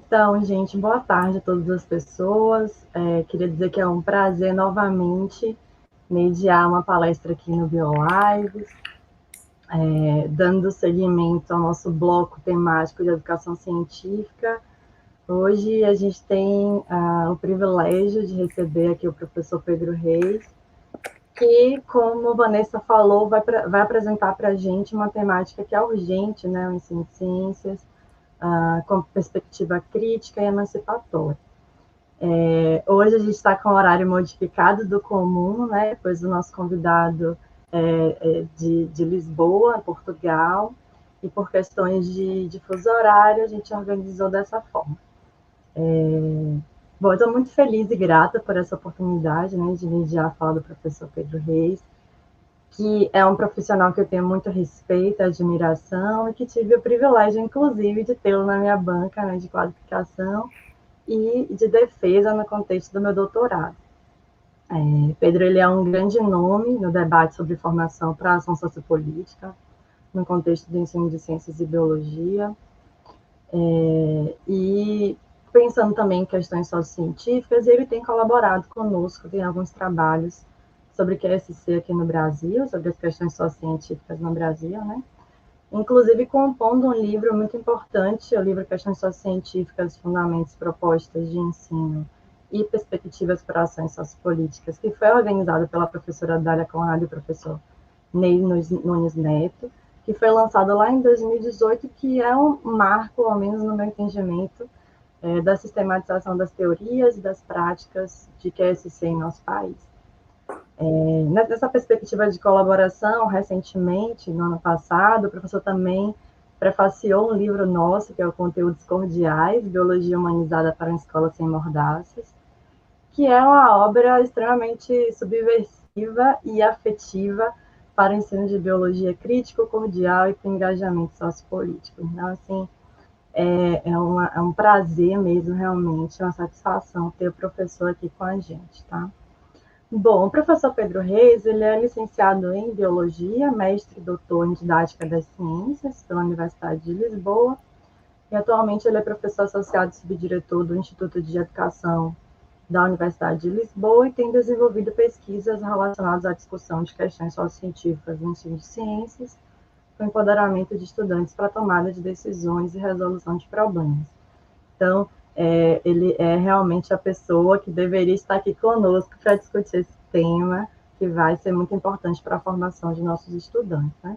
Então, gente, boa tarde a todas as pessoas. Queria dizer que é um prazer novamente mediar uma palestra aqui no BioLives, dando seguimento ao nosso bloco temático de educação científica. Hoje a gente tem o privilégio de receber aqui o professor Pedro Reis, que, como a Vanessa falou, vai apresentar para a gente uma temática que é urgente, né, o ensino de ciências, com perspectiva crítica e emancipatória. Hoje a gente está com o horário modificado do comum, né, pois o nosso convidado é de Lisboa, Portugal, e por questões de fuso horário a gente organizou dessa forma. Bom, eu estou muito feliz e grata por essa oportunidade, né, de mediar a fala do professor Pedro Reis, que é um profissional que eu tenho muito respeito, admiração, e que tive o privilégio, inclusive, de tê-lo na minha banca, né, de qualificação e de defesa no contexto do meu doutorado. Pedro, ele é um grande nome no debate sobre formação para a ação sociopolítica, no contexto do ensino de ciências e biologia, e pensando também em questões sociocientíficas, ele tem colaborado conosco em alguns trabalhos sobre QSC aqui no Brasil, sobre as questões sociocientíficas no Brasil, né? Inclusive compondo um livro muito importante, o livro Questões Sociocientíficas, Fundamentos, Propostas de Ensino e Perspectivas para Ações Sociopolíticas, que foi organizado pela professora Dália Conrado e o professor Ney Nunes Neto, que foi lançado lá em 2018, que é um marco, ao menos no meu entendimento, da sistematização das teorias e das práticas de QSC em nosso país. Nessa perspectiva de colaboração, recentemente, no ano passado, o professor também prefaciou um livro nosso, que é o Conteúdos Cordiais, Biologia Humanizada para uma Escola Sem Mordaças, que é uma obra extremamente subversiva e afetiva para o ensino de biologia crítico, cordial e com engajamento sociopolítico. Então, assim, é um prazer mesmo, realmente, uma satisfação ter o professor aqui com a gente, tá? Bom, o professor Pedro Reis, ele é licenciado em Biologia, mestre e doutor em Didática das Ciências pela Universidade de Lisboa, e atualmente ele é professor associado e subdiretor do Instituto de Educação da Universidade de Lisboa e tem desenvolvido pesquisas relacionadas à discussão de questões sociocientíficas no ensino de ciências, com empoderamento de estudantes para tomada de decisões e resolução de problemas. Então, ele é realmente a pessoa que deveria estar aqui conosco para discutir esse tema, que vai ser muito importante para a formação de nossos estudantes, né?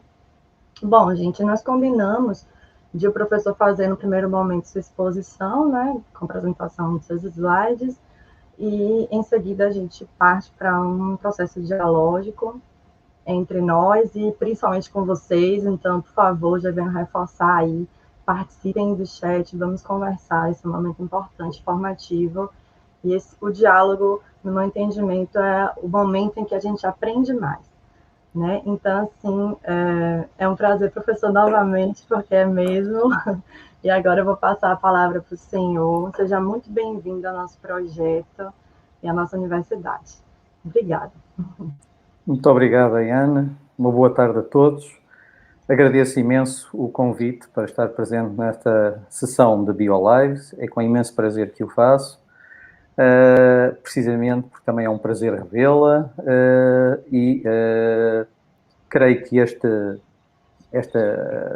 Bom, gente, nós combinamos de o professor fazer no primeiro momento sua exposição, né, com apresentação de seus slides, e em seguida a gente parte para um processo dialógico entre nós e principalmente com vocês. Então, por favor, já venham reforçar aí, participem do chat, vamos conversar, esse é um momento importante, formativo, e o diálogo, no meu entendimento, é o momento em que a gente aprende mais, né? Então, assim, é um prazer, professor, novamente, porque é mesmo, e agora eu vou passar a palavra para o senhor. Seja muito bem-vindo ao nosso projeto e à nossa universidade. Obrigada. Muito obrigado, Ana. Uma boa tarde a todos. Agradeço imenso o convite para estar presente nesta sessão de BioLives. É com imenso prazer que o faço, precisamente porque também é um prazer revê-la e creio que esta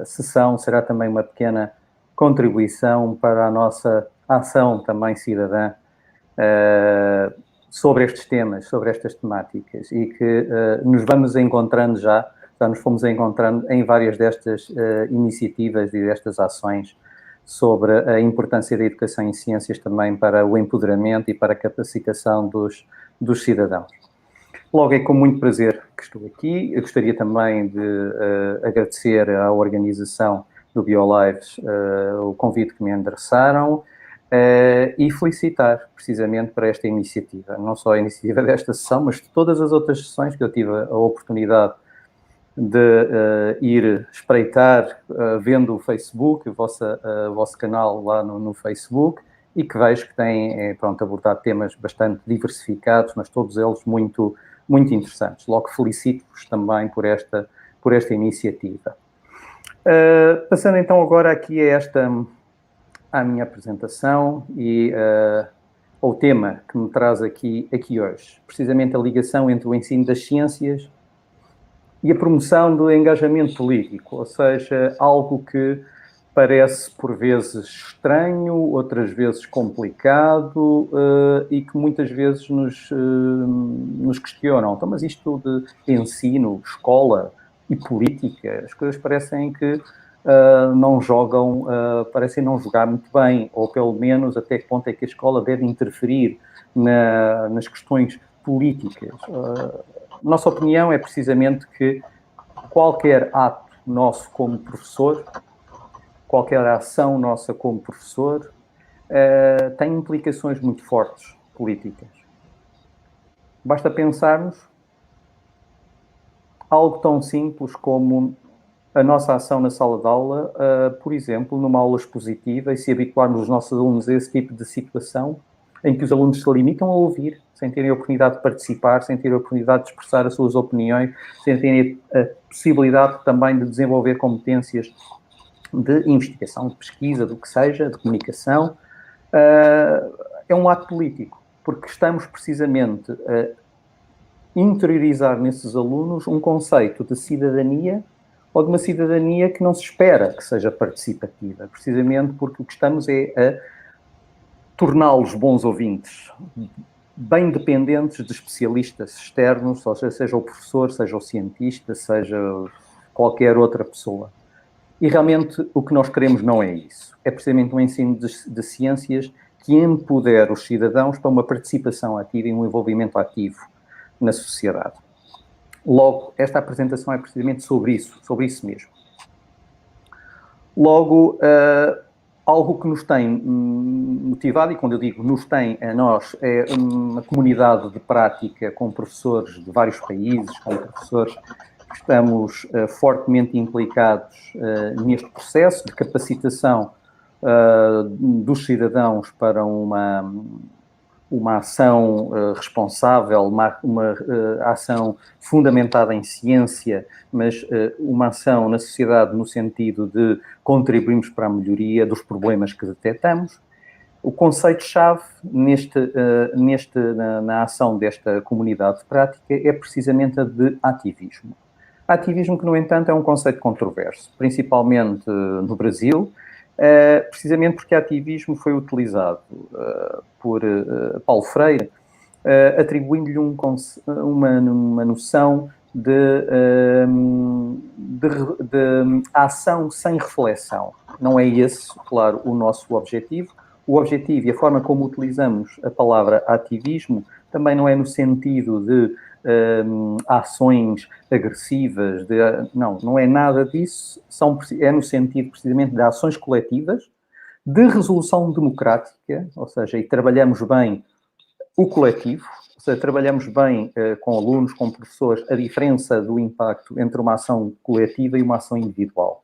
sessão será também uma pequena contribuição para a nossa ação também cidadã sobre estes temas, sobre estas temáticas, e que nos vamos encontrando já nos fomos encontrando em várias destas iniciativas e destas ações sobre a importância da educação em ciências também para o empoderamento e para a capacitação dos cidadãos. Logo, é com muito prazer que estou aqui. Eu gostaria também de agradecer à organização do BioLives o convite que me endereçaram e felicitar precisamente para esta iniciativa. Não só a iniciativa desta sessão, mas de todas as outras sessões que eu tive a oportunidade de ir espreitar, vendo o Facebook, o vosso canal lá no Facebook, e que vejo que tem, abordado temas bastante diversificados, mas todos eles muito, muito interessantes. Logo felicito-vos também por esta à minha apresentação e ao tema que me traz aqui hoje, precisamente a ligação entre o ensino das ciências e a promoção do engajamento político, ou seja, algo que parece por vezes estranho, outras vezes complicado e que muitas vezes nos questionam. Então, mas isto de ensino, escola e política, as coisas parecem que não jogam, parecem não jogar muito bem, ou pelo menos até que ponto é que a escola deve interferir nas questões políticas. Nossa opinião é precisamente que qualquer ato nosso como professor, qualquer ação nossa como professor, tem implicações muito fortes políticas. Basta pensarmos algo tão simples como a nossa ação na sala de aula, por exemplo, numa aula expositiva, e se habituarmos os nossos alunos a esse tipo de situação, em que os alunos se limitam a ouvir, sem terem a oportunidade de participar, sem terem a oportunidade de expressar as suas opiniões, sem terem a possibilidade também de desenvolver competências de investigação, de pesquisa, do que seja, de comunicação, é um ato político, porque estamos precisamente a interiorizar nesses alunos um conceito de cidadania ou de uma cidadania que não se espera que seja participativa, precisamente porque o que estamos é a torná-los bons ouvintes, bem dependentes de especialistas externos, ou seja o professor, seja o cientista, seja qualquer outra pessoa. E realmente o que nós queremos não é isso. É precisamente um ensino de ciências que empodera os cidadãos para uma participação ativa e um envolvimento ativo na sociedade. Logo, esta apresentação é precisamente sobre isso mesmo. Logo, algo que nos tem motivado, e quando eu digo nos tem a nós, é uma comunidade de prática com professores de vários países, com professores que estamos fortemente implicados neste processo de capacitação dos cidadãos para uma ação responsável, uma ação fundamentada em ciência, mas uma ação na sociedade no sentido de contribuirmos para a melhoria dos problemas que detectamos. O conceito-chave na ação desta comunidade de prática é precisamente a de ativismo. Ativismo que, no entanto, é um conceito controverso, principalmente no Brasil, precisamente porque ativismo foi utilizado por Paulo Freire, atribuindo-lhe uma noção de ação sem reflexão. Não é esse, claro, o nosso objetivo. O objetivo e a forma como utilizamos a palavra ativismo também não é no sentido de ações agressivas, não é nada disso, é no sentido precisamente de ações coletivas, de resolução democrática, ou seja, e trabalhamos bem o coletivo, ou seja, trabalhamos bem com alunos, com professores, a diferença do impacto entre uma ação coletiva e uma ação individual.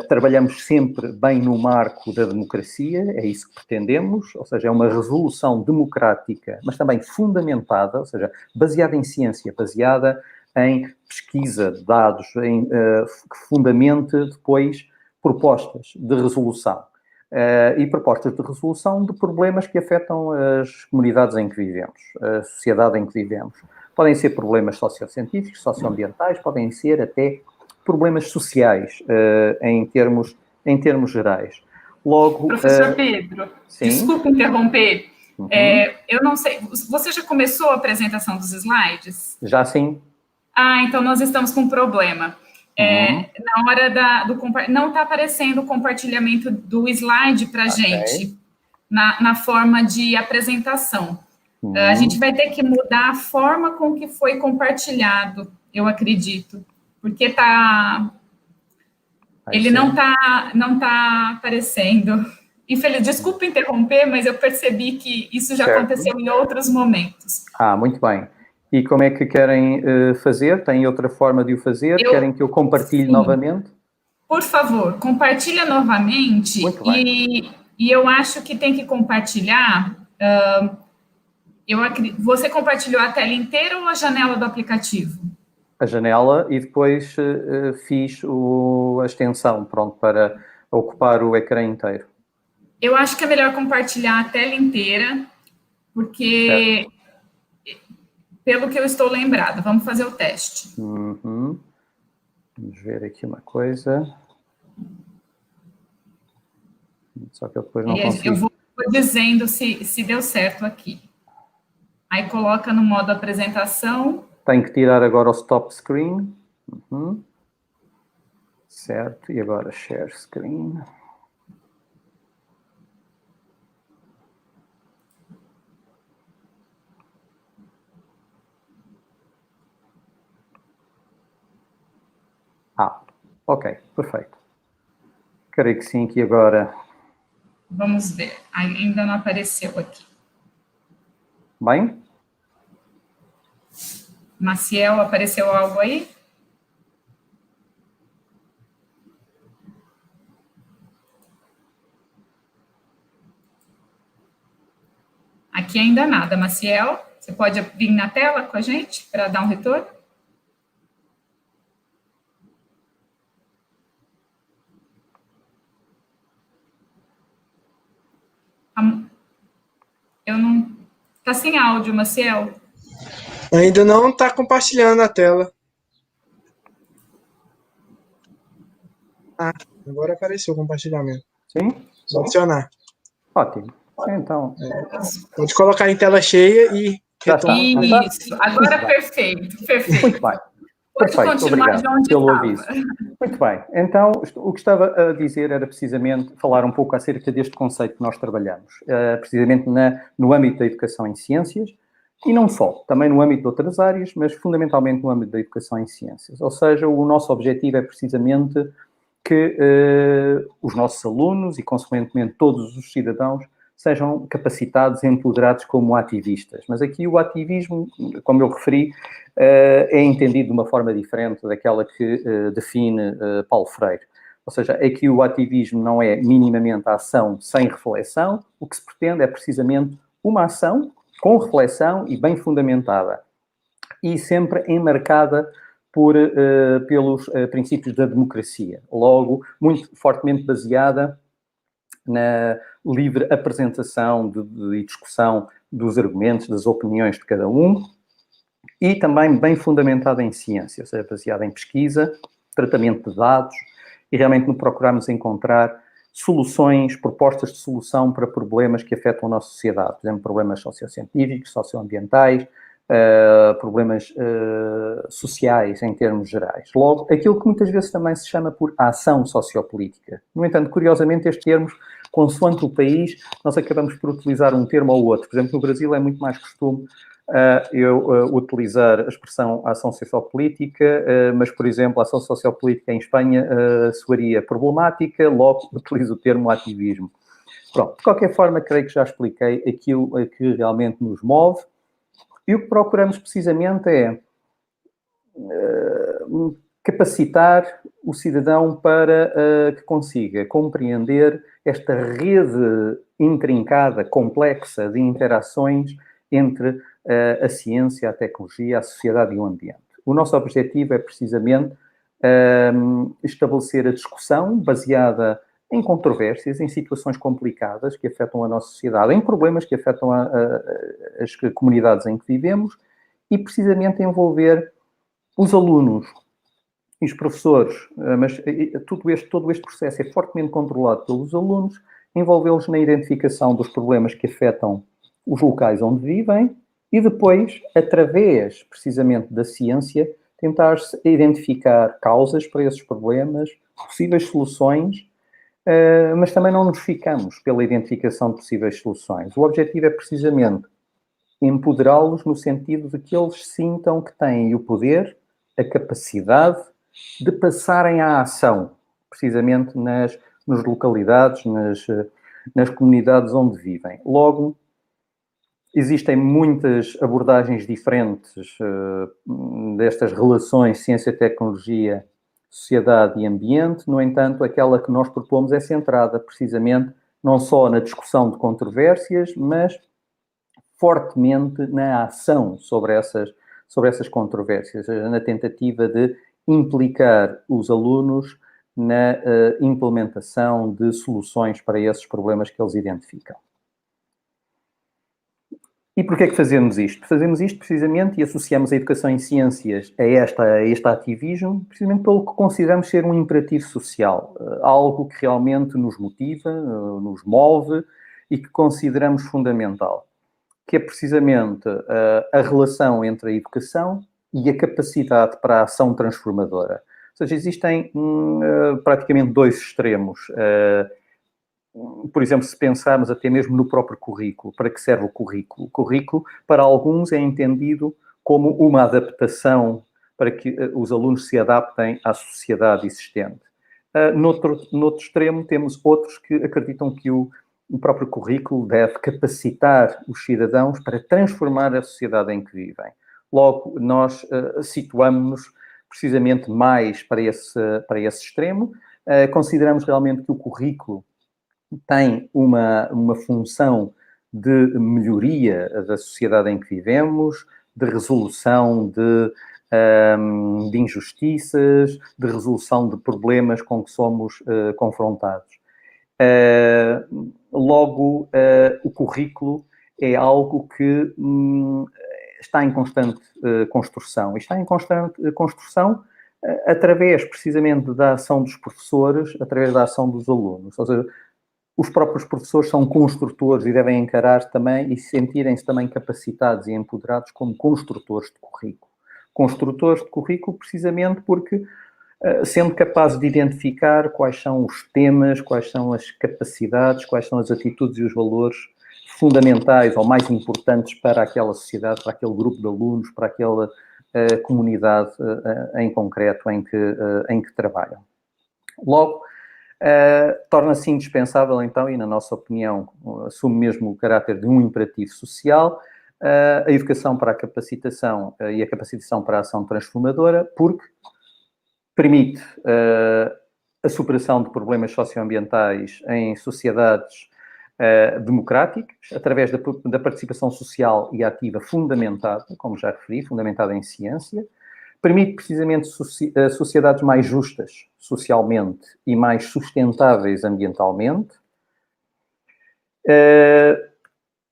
Trabalhamos sempre bem no marco da democracia, é isso que pretendemos, ou seja, é uma resolução democrática, mas também fundamentada, ou seja, baseada em ciência, baseada em pesquisa de dados, que fundamente depois propostas de resolução. E propostas de resolução de problemas que afetam as comunidades em que vivemos, a sociedade em que vivemos. Podem ser problemas sociocientíficos, socioambientais, podem ser até problemas sociais, em termos gerais. Logo, professor Pedro, desculpe interromper. Uhum. Eu não sei, você já começou a apresentação dos slides? Já sim. Então nós estamos com um problema. Na hora do não está aparecendo o compartilhamento do slide para a gente, na forma de apresentação. A gente vai ter que mudar a forma com que foi compartilhado, eu acredito. Porque ele não tá aparecendo. Desculpa interromper, mas eu percebi que isso já aconteceu em outros momentos. Muito bem. E como é que querem fazer? Tem outra forma de o fazer? Querem que eu compartilhe novamente? Por favor, compartilha novamente. Muito bem. E eu acho que tem que compartilhar. Você compartilhou a tela inteira ou a janela do aplicativo? A janela e depois fiz a extensão, pronto, para ocupar o ecrã inteiro. Eu acho que é melhor compartilhar a tela inteira, porque, pelo que eu estou lembrada, vamos fazer o teste. Vamos ver aqui uma coisa. Só que eu depois não consigo. Eu vou dizendo se deu certo aqui. Aí coloca no modo apresentação. Tenho que tirar agora o stop screen. Certo, e agora share screen. Ok, perfeito. Creio que sim, que agora... Vamos ver, ainda não apareceu aqui. Bem? Maciel, apareceu algo aí? Aqui ainda nada. Maciel, você pode vir na tela com a gente para dar um retorno? Eu não... Está sem áudio, Maciel. Ainda não está compartilhando a tela. Agora apareceu o compartilhamento. Sim? Vou adicionar. Ótimo. Então... Pode colocar em tela cheia e... Isso, agora perfeito. Muito bem. Pode continuar de onde pelo estava. aviso. Muito bem. Então, o que estava a dizer era precisamente falar um pouco acerca deste conceito que nós trabalhamos, precisamente no âmbito da educação em ciências, e não só, também no âmbito de outras áreas, mas fundamentalmente no âmbito da educação em ciências. Ou seja, o nosso objetivo é precisamente que os nossos alunos e, consequentemente, todos os cidadãos sejam capacitados e empoderados como ativistas. Mas aqui o ativismo, como eu referi, é entendido de uma forma diferente daquela que define Paulo Freire. Ou seja, aqui o ativismo não é minimamente a ação sem reflexão, o que se pretende é precisamente uma ação com reflexão e bem fundamentada. E sempre enmarcada pelos princípios da democracia. Logo, muito fortemente baseada na livre apresentação e discussão dos argumentos, das opiniões de cada um, e também bem fundamentada em ciência, ou seja, baseada em pesquisa, tratamento de dados, e realmente procuramos encontrar soluções, propostas de solução para problemas que afetam a nossa sociedade, por exemplo, problemas sociocientíficos, socioambientais, problemas sociais em termos gerais. Logo, aquilo que muitas vezes também se chama por ação sociopolítica. No entanto, curiosamente, estes termos, consoante o país, nós acabamos por utilizar um termo ou outro. Por exemplo, no Brasil é muito mais costume utilizar a expressão ação sociopolítica, mas, por exemplo, a ação sociopolítica em Espanha soaria problemática, logo utilizo o termo ativismo. Pronto, de qualquer forma, creio que já expliquei aquilo que realmente nos move. E o que procuramos precisamente é capacitar o cidadão para que consiga compreender esta rede intrincada, complexa de interações entre a ciência, a tecnologia, a sociedade e o ambiente. O nosso objetivo é precisamente estabelecer a discussão baseada em controvérsias, em situações complicadas que afetam a nossa sociedade, em problemas que afetam as comunidades em que vivemos e precisamente envolver os alunos e os professores, mas todo este processo é fortemente controlado pelos alunos, envolvê-los na identificação dos problemas que afetam os locais onde vivem e depois, através precisamente da ciência, tentar identificar causas para esses problemas, possíveis soluções, mas também não nos ficamos pela identificação de possíveis soluções. O objetivo é precisamente empoderá-los no sentido de que eles sintam que têm o poder, a capacidade de passarem à ação, precisamente nas localidades, nas comunidades onde vivem. Logo, existem muitas abordagens diferentes destas relações ciência-tecnologia, sociedade e ambiente. No entanto, aquela que nós propomos é centrada precisamente não só na discussão de controvérsias, mas fortemente na ação sobre essas controvérsias, na tentativa de implicar os alunos na implementação de soluções para esses problemas que eles identificam. E porquê é que fazemos isto? Fazemos isto precisamente e associamos a educação em ciências a este ativismo, precisamente pelo que consideramos ser um imperativo social, algo que realmente nos motiva, nos move e que consideramos fundamental, que é precisamente a relação entre a educação e a capacidade para a ação transformadora. Ou seja, existem praticamente dois extremos. Por exemplo, se pensarmos até mesmo no próprio currículo, para que serve o currículo? O currículo, para alguns, é entendido como uma adaptação para que os alunos se adaptem à sociedade existente. Noutro extremo, temos outros que acreditam que o próprio currículo deve capacitar os cidadãos para transformar a sociedade em que vivem. Logo, nós situamos-nos precisamente mais para esse extremo. Consideramos realmente que o currículo tem uma função de melhoria da sociedade em que vivemos, de resolução de injustiças, de resolução de problemas com que somos confrontados. Logo, o currículo é algo que está em constante construção. E está em constante construção através, precisamente, da ação dos professores, através da ação dos alunos. Ou seja, os próprios professores são construtores e devem encarar também e sentirem-se também capacitados e empoderados como construtores de currículo. Construtores de currículo precisamente porque, sendo capazes de identificar quais são os temas, quais são as capacidades, quais são as atitudes e os valores fundamentais ou mais importantes para aquela sociedade, para aquele grupo de alunos, para aquela comunidade em concreto em que trabalham. Logo, torna-se indispensável, então, e na nossa opinião, assume mesmo o caráter de um imperativo social, a educação para a capacitação e a capacitação para a ação transformadora, porque permite a superação de problemas socioambientais em sociedades democráticas, através da participação social e ativa fundamentada, como já referi, fundamentada em ciência, permite precisamente sociedades mais justas socialmente e mais sustentáveis ambientalmente,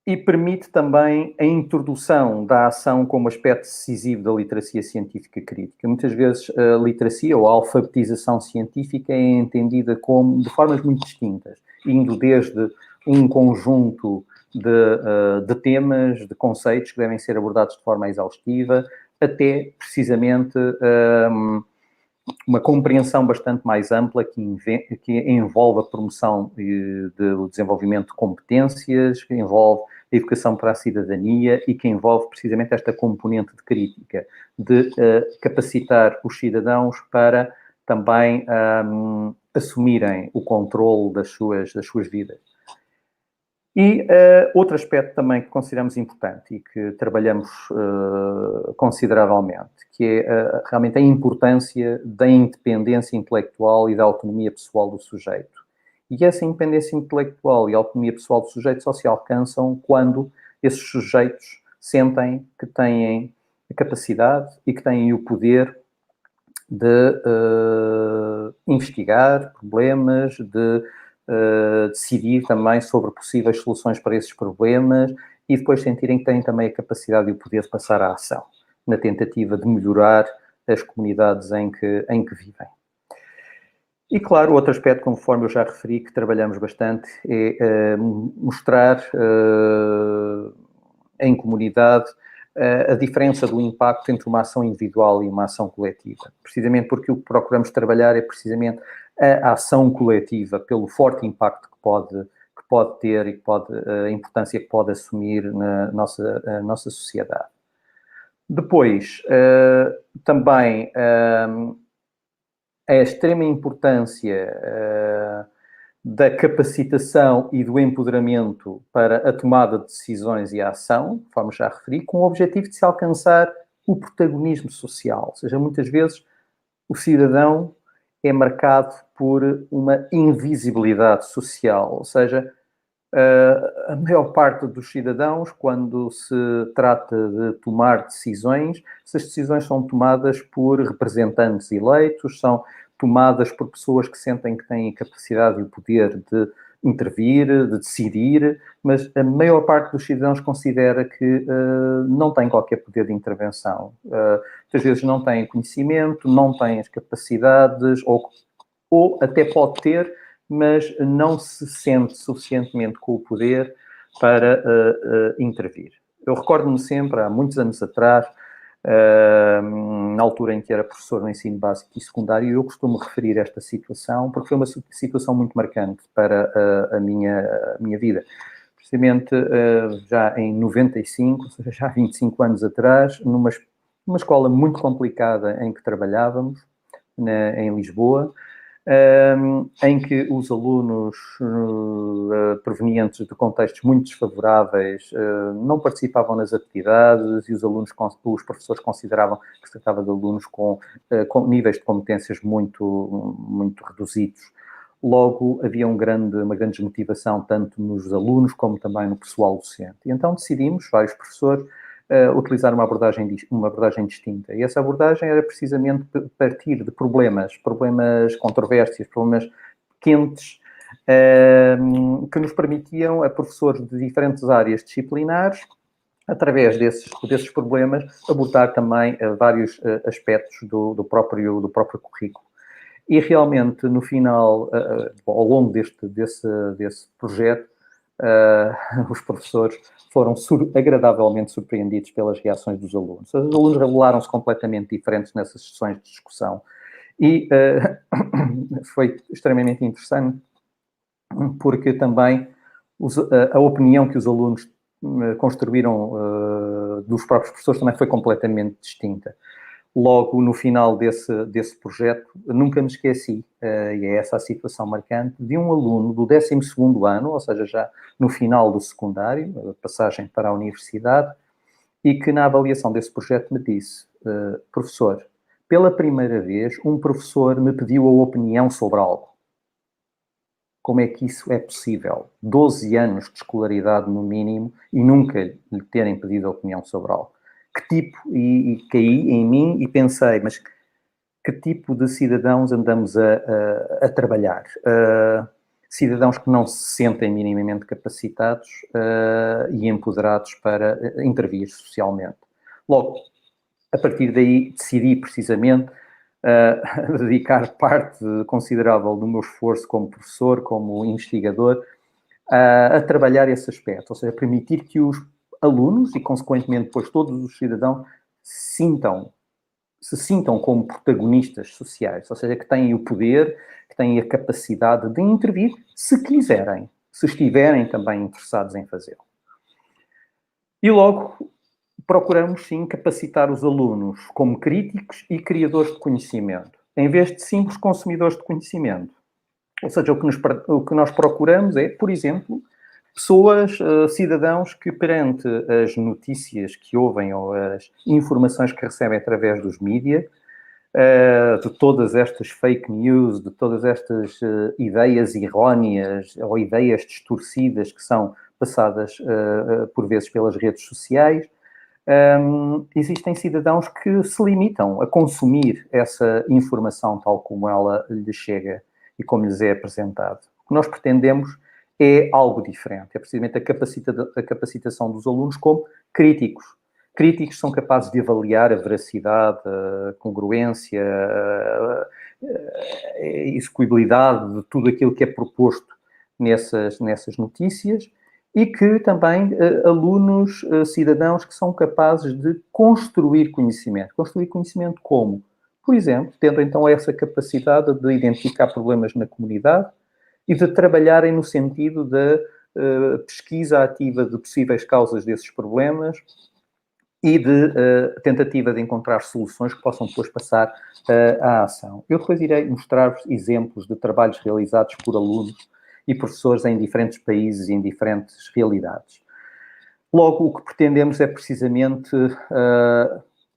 e permite também a introdução da ação como aspecto decisivo da literacia científica crítica. Muitas vezes a literacia ou a alfabetização científica é entendida como de formas muito distintas, indo desde um conjunto de temas, de conceitos que devem ser abordados de forma exaustiva, até precisamente uma compreensão bastante mais ampla que envolve a promoção do desenvolvimento de competências, que envolve a educação para a cidadania e que envolve precisamente esta componente de crítica, de capacitar os cidadãos para também assumirem o controle das suas vidas. E outro aspecto também que consideramos importante e que trabalhamos consideravelmente, que é realmente a importância da independência intelectual e da autonomia pessoal do sujeito. E essa independência intelectual e autonomia pessoal do sujeito só se alcançam quando esses sujeitos sentem que têm a capacidade e que têm o poder de investigar problemas, de decidir também sobre possíveis soluções para esses problemas e depois sentirem que têm também a capacidade e o poder de passar à ação, na tentativa de melhorar as comunidades em que vivem. E, claro, outro aspecto, conforme eu já referi, que trabalhamos bastante, é mostrar em comunidade a diferença do impacto entre uma ação individual e uma ação coletiva. Precisamente porque o que procuramos trabalhar é precisamente a ação coletiva, pelo forte impacto que pode ter e a importância que pode assumir na nossa sociedade. Depois, também a extrema importância da capacitação e do empoderamento para a tomada de decisões e a ação, conforme já referi, com o objetivo de se alcançar o protagonismo social. Ou seja, muitas vezes o cidadão é marcado por uma invisibilidade social, ou seja, a maior parte dos cidadãos, quando se trata de tomar decisões, essas decisões são tomadas por representantes eleitos, são tomadas por pessoas que sentem que têm a capacidade e o poder de intervir, de decidir, mas a maior parte dos cidadãos considera que não tem qualquer poder de intervenção. Muitas vezes não têm conhecimento, não têm as capacidades, ou até pode ter, mas não se sente suficientemente com o poder para intervir. Eu recordo-me sempre, há muitos anos atrás, na altura em que era professor no ensino básico e secundário, eu costumo referir esta situação, porque foi uma situação muito marcante para a minha vida. Precisamente já em 95, ou seja, já há 25 anos atrás, numa escola muito complicada em que trabalhávamos, em Lisboa, em que os alunos provenientes de contextos muito desfavoráveis não participavam nas atividades e os professores consideravam que se tratava de alunos com níveis de competências muito, muito reduzidos. Logo, havia uma grande desmotivação tanto nos alunos como também no pessoal docente. E então decidimos, vários professores, utilizar uma abordagem distinta. E essa abordagem era precisamente partir de problemas controvérsias, problemas quentes, que nos permitiam, a professores de diferentes áreas disciplinares, através desses problemas, abordar também vários aspectos do próprio currículo. E realmente, no final, ao longo desse projeto, os professores foram agradavelmente surpreendidos pelas reações dos alunos. Os alunos revelaram-se completamente diferentes nessas sessões de discussão. E foi extremamente interessante, porque também a opinião que os alunos construíram dos próprios professores também foi completamente distinta. Logo, no final desse projeto, nunca me esqueci, e é essa a situação marcante, de um aluno do 12º ano, ou seja, já no final do secundário, a passagem para a universidade, e que na avaliação desse projeto me disse: professor, pela primeira vez um professor me pediu a opinião sobre algo. Como é que isso é possível? 12 anos de escolaridade no mínimo e nunca lhe terem pedido a opinião sobre algo. Que tipo, e caí em mim e pensei, mas que tipo de cidadãos andamos a trabalhar? Cidadãos que não se sentem minimamente capacitados e empoderados para intervir socialmente. Logo, a partir daí, decidi precisamente dedicar parte considerável do meu esforço como professor, como investigador, a trabalhar esse aspecto, ou seja, permitir que os alunos e, consequentemente, depois todos os cidadãos se sintam como protagonistas sociais, ou seja, que têm o poder, que têm a capacidade de intervir, se quiserem, se estiverem também interessados em fazê-lo. E logo procuramos, sim, capacitar os alunos como críticos e criadores de conhecimento, em vez de simples consumidores de conhecimento. Ou seja, o que nós procuramos é, por exemplo, pessoas, cidadãos que perante as notícias que ouvem ou as informações que recebem através dos mídias, de todas estas fake news, de todas estas ideias erróneas ou ideias distorcidas que são passadas por vezes pelas redes sociais, existem cidadãos que se limitam a consumir essa informação tal como ela lhes chega e como lhes é apresentado. O que nós pretendemos é algo diferente, é precisamente a capacitação dos alunos como críticos. Críticos são capazes de avaliar a veracidade, a congruência, a execuibilidade de tudo aquilo que é proposto nessas notícias e que também alunos, cidadãos que são capazes de construir conhecimento. Construir conhecimento como? Por exemplo, tendo então essa capacidade de identificar problemas na comunidade e de trabalharem no sentido da pesquisa ativa de possíveis causas desses problemas e de tentativa de encontrar soluções que possam depois passar à ação. Eu depois irei mostrar-vos exemplos de trabalhos realizados por alunos e professores em diferentes países e em diferentes realidades. Logo, o que pretendemos é precisamente,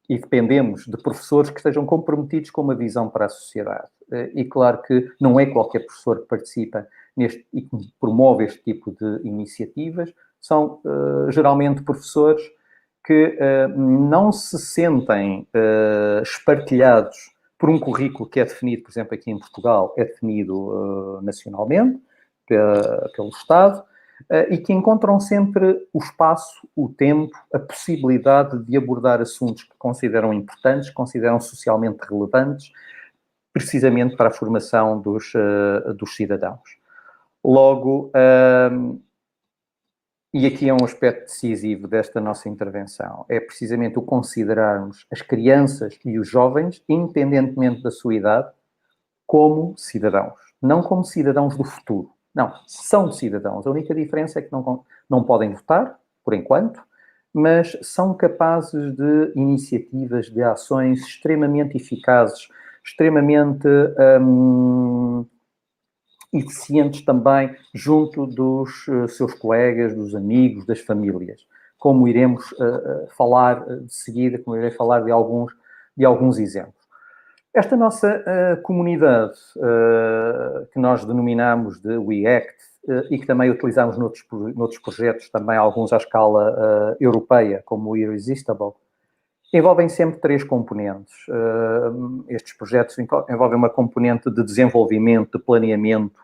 e dependemos de professores que estejam comprometidos com uma visão para a sociedade. E claro que não é qualquer professor que participa e que promove este tipo de iniciativas, são geralmente professores que não se sentem espartilhados por um currículo que é definido, por exemplo, aqui em Portugal, é definido nacionalmente, pelo Estado, e que encontram sempre o espaço, o tempo, a possibilidade de abordar assuntos que consideram importantes, consideram socialmente relevantes, precisamente para a formação dos cidadãos. Logo, e aqui é um aspecto decisivo desta nossa intervenção, é precisamente o considerarmos as crianças e os jovens, independentemente da sua idade, como cidadãos, não como cidadãos do futuro. Não, são cidadãos. A única diferença é que não podem votar, por enquanto, mas são capazes de iniciativas, de ações extremamente eficazes, extremamente eficientes também junto dos seus colegas, dos amigos, das famílias. Como iremos falar de seguida, como irei falar de alguns exemplos. Esta nossa comunidade, que nós denominamos de WeAct, e que também utilizamos noutros projetos, também alguns à escala europeia, como o Irresistible, envolvem sempre 3 componentes. Estes projetos envolvem uma componente de desenvolvimento, de planeamento,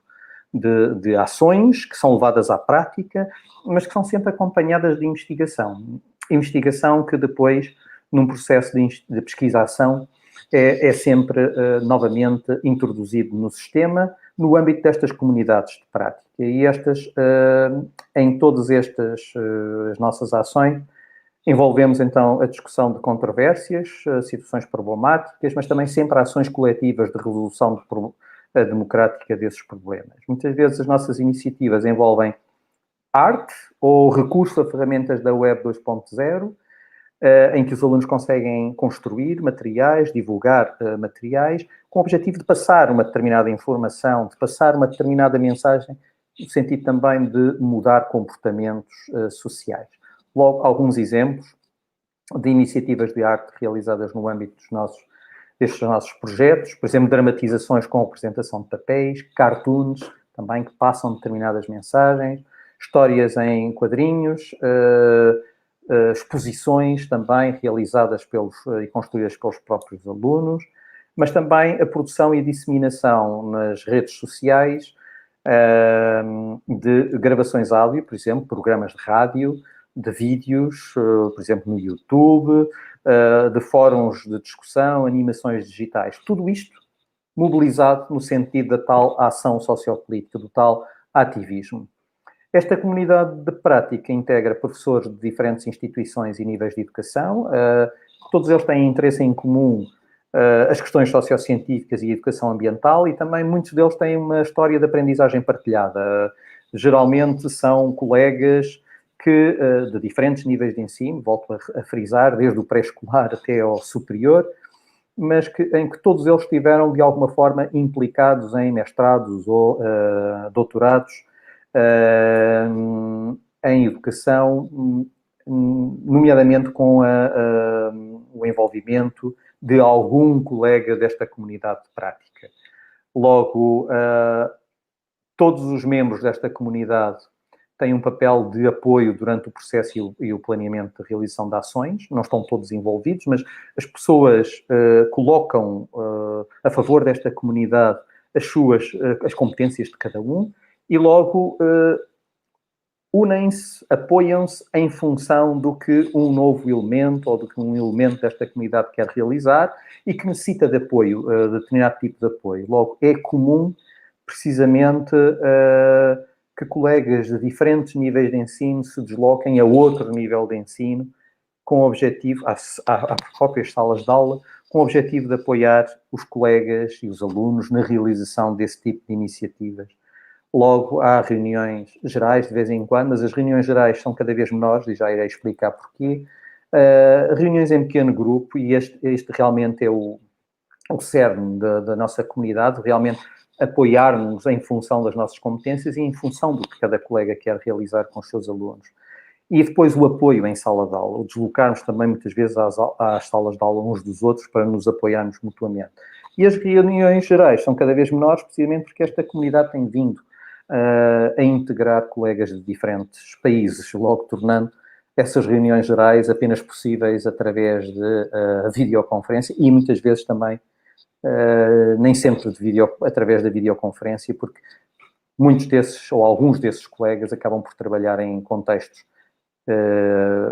de ações que são levadas à prática, mas que são sempre acompanhadas de investigação. Investigação que depois, num processo de pesquisa-ação, é sempre novamente introduzido no sistema, no âmbito destas comunidades de prática. E estas, em todas estas as nossas ações, envolvemos então a discussão de controvérsias, situações problemáticas, mas também sempre ações coletivas de resolução democrática desses problemas. Muitas vezes as nossas iniciativas envolvem arte ou recurso a ferramentas da Web 2.0, em que os alunos conseguem construir materiais, divulgar materiais, com o objetivo de passar uma determinada informação, de passar uma determinada mensagem, no sentido também de mudar comportamentos sociais. Logo, alguns exemplos de iniciativas de arte realizadas no âmbito destes nossos projetos, por exemplo, dramatizações com representação de papéis, cartoons, também que passam determinadas mensagens, histórias em quadrinhos, exposições também realizadas e construídas pelos próprios alunos, mas também a produção e a disseminação nas redes sociais de gravações áudio, por exemplo, programas de rádio, de vídeos, por exemplo, no YouTube, de fóruns de discussão, animações digitais. Tudo isto mobilizado no sentido da tal ação sociopolítica, do tal ativismo. Esta comunidade de prática integra professores de diferentes instituições e níveis de educação. Todos eles têm interesse em comum as questões sociocientíficas e a educação ambiental, e também muitos deles têm uma história de aprendizagem partilhada. Geralmente são colegas que, de diferentes níveis de ensino, volto a frisar, desde o pré-escolar até ao superior, mas em que todos eles estiveram, de alguma forma, implicados em mestrados ou doutorados em educação, nomeadamente com o envolvimento de algum colega desta comunidade de prática. Logo, todos os membros desta comunidade têm um papel de apoio durante o processo e o planeamento de realização de ações. Não estão todos envolvidos, mas as pessoas colocam a favor desta comunidade as competências de cada um e logo unem-se, apoiam-se em função do que um novo elemento ou do que um elemento desta comunidade quer realizar e que necessita de apoio, de determinado tipo de apoio. Logo, é comum, precisamente, que colegas de diferentes níveis de ensino se desloquem a outro nível de ensino com o objetivo, às próprias salas de aula, com o objetivo de apoiar os colegas e os alunos na realização desse tipo de iniciativas. Logo, há reuniões gerais de vez em quando, mas as reuniões gerais são cada vez menores, e já irei explicar porquê. Reuniões em pequeno grupo, e este realmente é o cerne da nossa comunidade, realmente apoiar-nos em função das nossas competências e em função do que cada colega quer realizar com os seus alunos. E depois o apoio em sala de aula, o deslocarmos também muitas vezes às salas de aula uns dos outros para nos apoiarmos mutuamente. E as reuniões gerais são cada vez menores, precisamente porque esta comunidade tem vindo a integrar colegas de diferentes países, logo tornando essas reuniões gerais apenas possíveis através de videoconferência e muitas vezes também nem sempre através da videoconferência, porque muitos desses, ou alguns desses colegas, acabam por trabalhar em contextos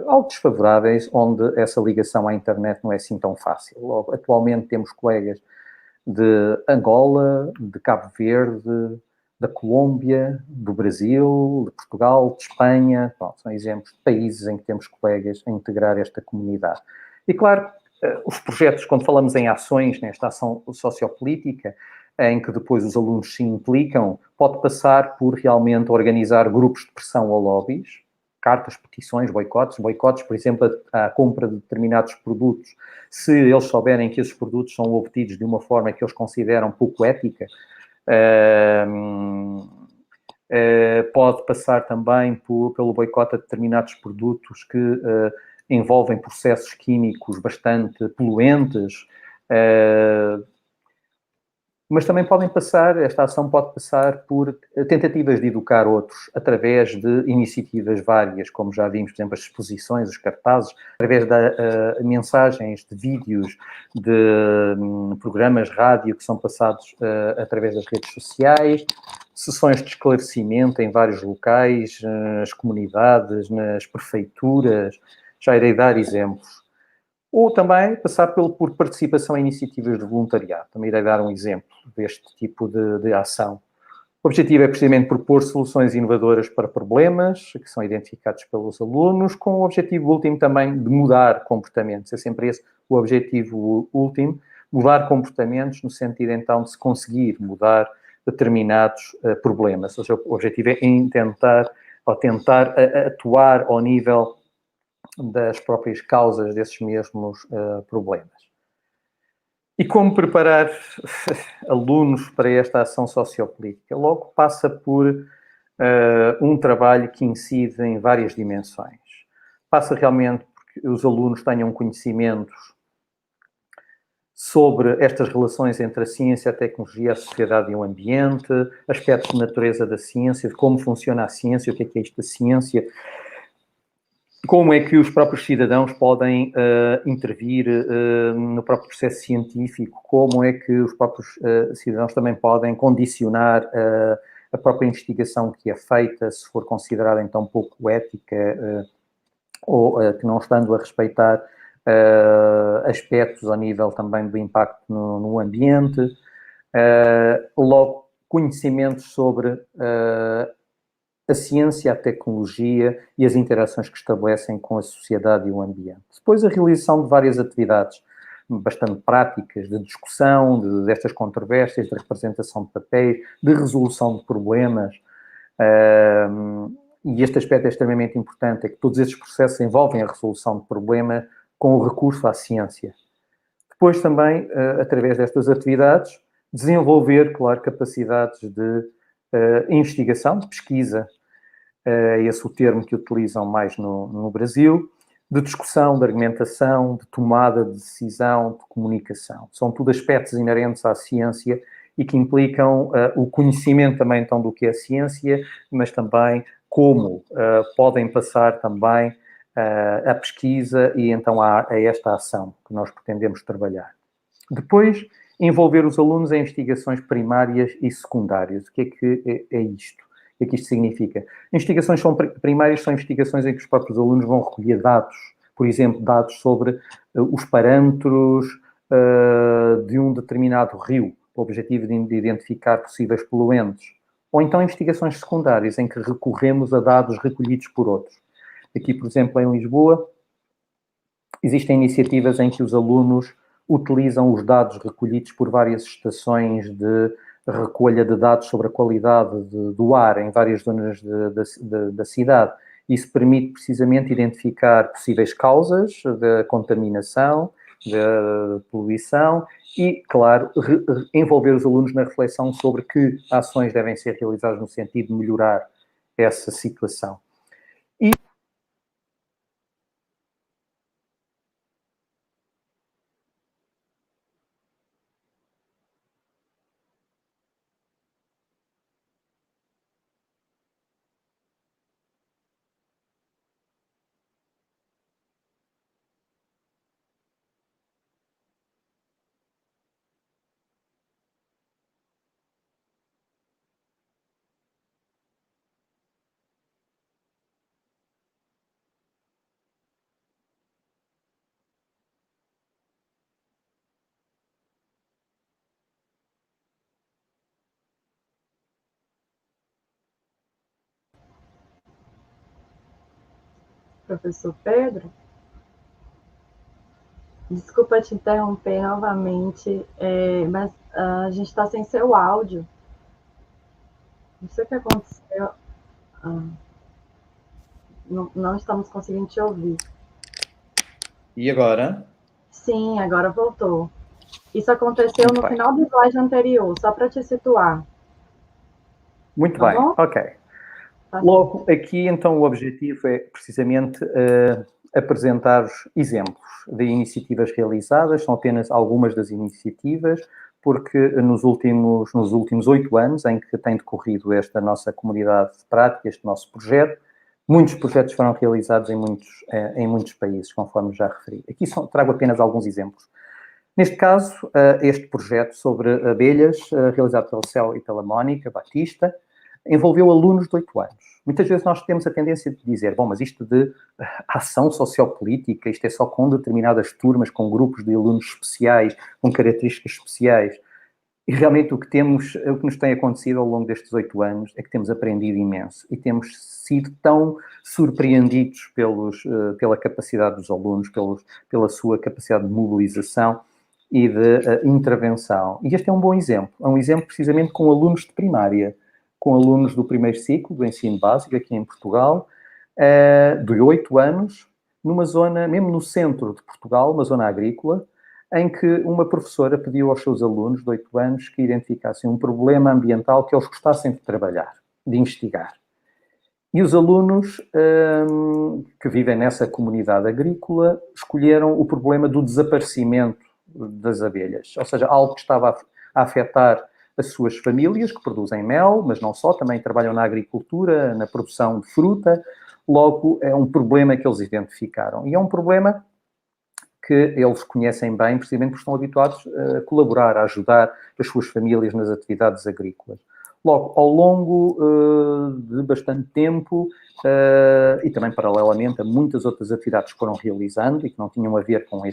algo desfavoráveis, onde essa ligação à internet não é assim tão fácil. Logo, atualmente temos colegas de Angola, de Cabo Verde, da Colômbia, do Brasil, de Portugal, de Espanha. Bom, são exemplos de países em que temos colegas a integrar esta comunidade. E, claro, os projetos, quando falamos em ações, nesta ação sociopolítica, em que depois os alunos se implicam, pode passar por realmente organizar grupos de pressão ou lobbies, cartas, petições, boicotes, por exemplo, à compra de determinados produtos, se eles souberem que esses produtos são obtidos de uma forma que eles consideram pouco ética. Pode passar também pelo boicote a determinados produtos que envolvem processos químicos bastante poluentes, mas também esta ação pode passar por tentativas de educar outros através de iniciativas várias, como já vimos, por exemplo, as exposições, os cartazes, através de mensagens, de vídeos, de programas de rádio que são passados através das redes sociais, sessões de esclarecimento em vários locais, nas comunidades, nas prefeituras, já irei dar exemplos. Ou também passar por participação em iniciativas de voluntariado. Também irei dar um exemplo deste tipo de ação. O objetivo é precisamente propor soluções inovadoras para problemas que são identificados pelos alunos, com o objetivo último também de mudar comportamentos. É sempre esse o objetivo último, mudar comportamentos no sentido então de se conseguir mudar determinados problemas. Ou seja, o objetivo é tentar atuar ao nível das próprias causas desses mesmos problemas. E como preparar alunos para esta ação sociopolítica? Logo passa por um trabalho que incide em várias dimensões. Passa realmente porque os alunos tenham conhecimentos sobre estas relações entre a ciência, a tecnologia, a sociedade e o ambiente, aspectos de natureza da ciência, de como funciona a ciência, o que é isto da ciência, como é que os próprios cidadãos podem intervir no próprio processo científico, como é que os próprios cidadãos também podem condicionar a própria investigação que é feita, se for considerada então pouco ética ou que não estando a respeitar aspectos ao nível também do impacto no ambiente, logo conhecimentos sobre a ciência, a tecnologia e as interações que estabelecem com a sociedade e o ambiente. Depois, a realização de várias atividades bastante práticas de discussão destas controvérsias, de representação de papéis, de resolução de problemas. E este aspecto é extremamente importante, é que todos estes processos envolvem a resolução de problema com o recurso à ciência. Depois também, através destas atividades, desenvolver, claro, capacidades de investigação, de pesquisa, é esse o termo que utilizam mais no Brasil, de discussão, de argumentação, de tomada de decisão, de comunicação. São tudo aspectos inerentes à ciência e que implicam o conhecimento também então do que é a ciência, mas também como podem passar também a pesquisa e então a esta ação que nós pretendemos trabalhar. Depois, envolver os alunos em investigações primárias e secundárias. O que é isto? O que é que isto significa? Investigações primárias são investigações em que os próprios alunos vão recolher dados, por exemplo, dados sobre os parâmetros de um determinado rio, com o objetivo de identificar possíveis poluentes. Ou então investigações secundárias, em que recorremos a dados recolhidos por outros. Aqui, por exemplo, em Lisboa, existem iniciativas em que os alunos utilizam os dados recolhidos por várias estações de recolha de dados sobre a qualidade do ar em várias zonas da cidade. Isso permite precisamente identificar possíveis causas da contaminação, da poluição e, claro, envolver os alunos na reflexão sobre que ações devem ser realizadas no sentido de melhorar essa situação. professor Pedro. Desculpa te interromper novamente, mas a gente está sem seu áudio. Não sei o que aconteceu. Não estamos conseguindo te ouvir. E agora? Sim, agora voltou. Isso aconteceu no final do slide anterior, só para te situar. Muito bem, ok. Logo, aqui, então, o objetivo é precisamente apresentar exemplos de iniciativas realizadas. São apenas algumas das iniciativas, porque nos últimos 8 anos em que tem decorrido esta nossa comunidade de prática, este nosso projeto, muitos projetos foram realizados em muitos países, conforme já referi. Aqui trago apenas alguns exemplos. Neste caso, este projeto sobre abelhas, realizado pelo Céu e pela Mónica Batista, envolveu alunos de 8 anos. Muitas vezes nós temos a tendência de dizer, bom, mas isto de ação sociopolítica, isto é só com determinadas turmas, com grupos de alunos especiais, com características especiais. E realmente o que nos tem acontecido ao longo destes 8 anos é que temos aprendido imenso e temos sido tão surpreendidos pela capacidade dos alunos, pela sua capacidade de mobilização e de intervenção. E este é um bom exemplo. É um exemplo precisamente com alunos de primária, com alunos do primeiro ciclo do ensino básico aqui em Portugal, de 8 anos, numa zona, mesmo no centro de Portugal, uma zona agrícola, em que uma professora pediu aos seus alunos de 8 anos que identificassem um problema ambiental que eles gostassem de trabalhar, de investigar. E os alunos que vivem nessa comunidade agrícola escolheram o problema do desaparecimento das abelhas, ou seja, algo que estava a afetar as suas famílias, que produzem mel, mas não só, também trabalham na agricultura, na produção de fruta. Logo, é um problema que eles identificaram. E é um problema que eles conhecem bem, precisamente porque estão habituados a colaborar, a ajudar as suas famílias nas atividades agrícolas. Logo, ao longo de bastante tempo, e também paralelamente a muitas outras atividades que foram realizando e que não tinham a ver com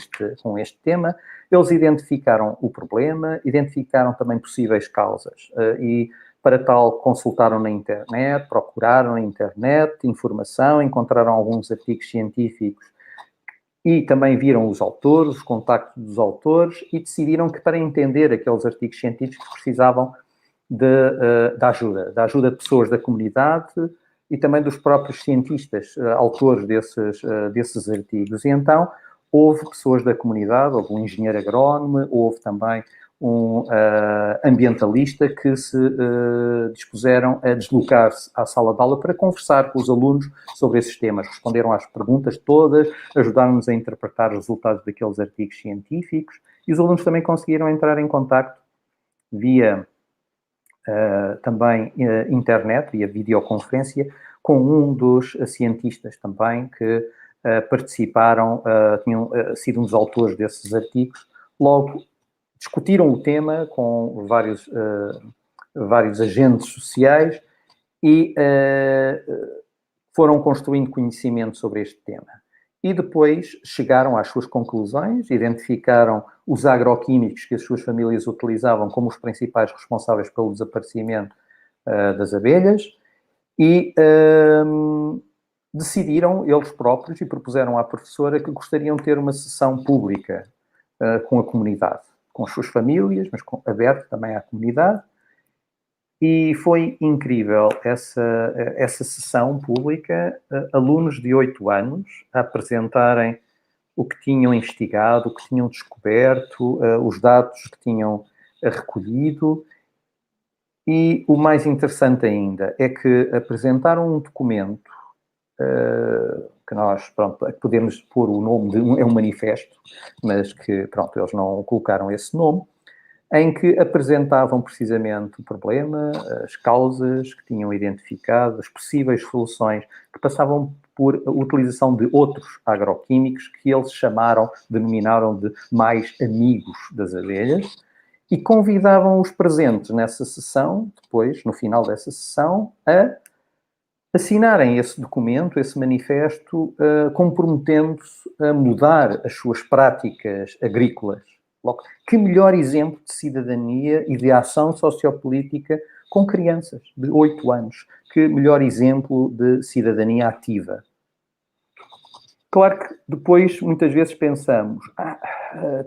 este tema, eles identificaram o problema, identificaram também possíveis causas e, para tal, consultaram na internet, procuraram na internet informação, encontraram alguns artigos científicos e também viram os autores, os contactos dos autores e decidiram que, para entender aqueles artigos científicos, precisavam da ajuda de pessoas da comunidade e também dos próprios cientistas, autores desses artigos. E então houve pessoas da comunidade, houve um engenheiro agrónomo, houve também um ambientalista que se dispuseram a deslocar-se à sala de aula para conversar com os alunos sobre esses temas. Responderam às perguntas todas, ajudaram-nos a interpretar os resultados daqueles artigos científicos e os alunos também conseguiram entrar em contacto via também internet, via videoconferência, com um dos cientistas também que participaram, tinham sido um dos autores desses artigos. Logo, discutiram o tema com vários agentes sociais e foram construindo conhecimento sobre este tema. E depois chegaram às suas conclusões, identificaram os agroquímicos que as suas famílias utilizavam como os principais responsáveis pelo desaparecimento das abelhas e decidiram eles próprios e propuseram à professora que gostariam de ter uma sessão pública com a comunidade, com as suas famílias, mas aberto também à comunidade. E foi incrível essa sessão pública, alunos de 8 anos a apresentarem o que tinham investigado, o que tinham descoberto, os dados que tinham recolhido. E o mais interessante ainda é que apresentaram um documento que nós, podemos pôr o nome é um manifesto, mas que, eles não colocaram esse nome, em que apresentavam precisamente o problema, as causas que tinham identificado, as possíveis soluções, que passavam por a utilização de outros agroquímicos que eles denominaram de mais amigos das abelhas, e convidavam os presentes nessa sessão, depois, no final dessa sessão, a assinarem esse documento, esse manifesto, comprometendo-se a mudar as suas práticas agrícolas. Logo, que melhor exemplo de cidadania e de ação sociopolítica com crianças de 8 anos? Que melhor exemplo de cidadania ativa? Claro que depois, muitas vezes, pensamos,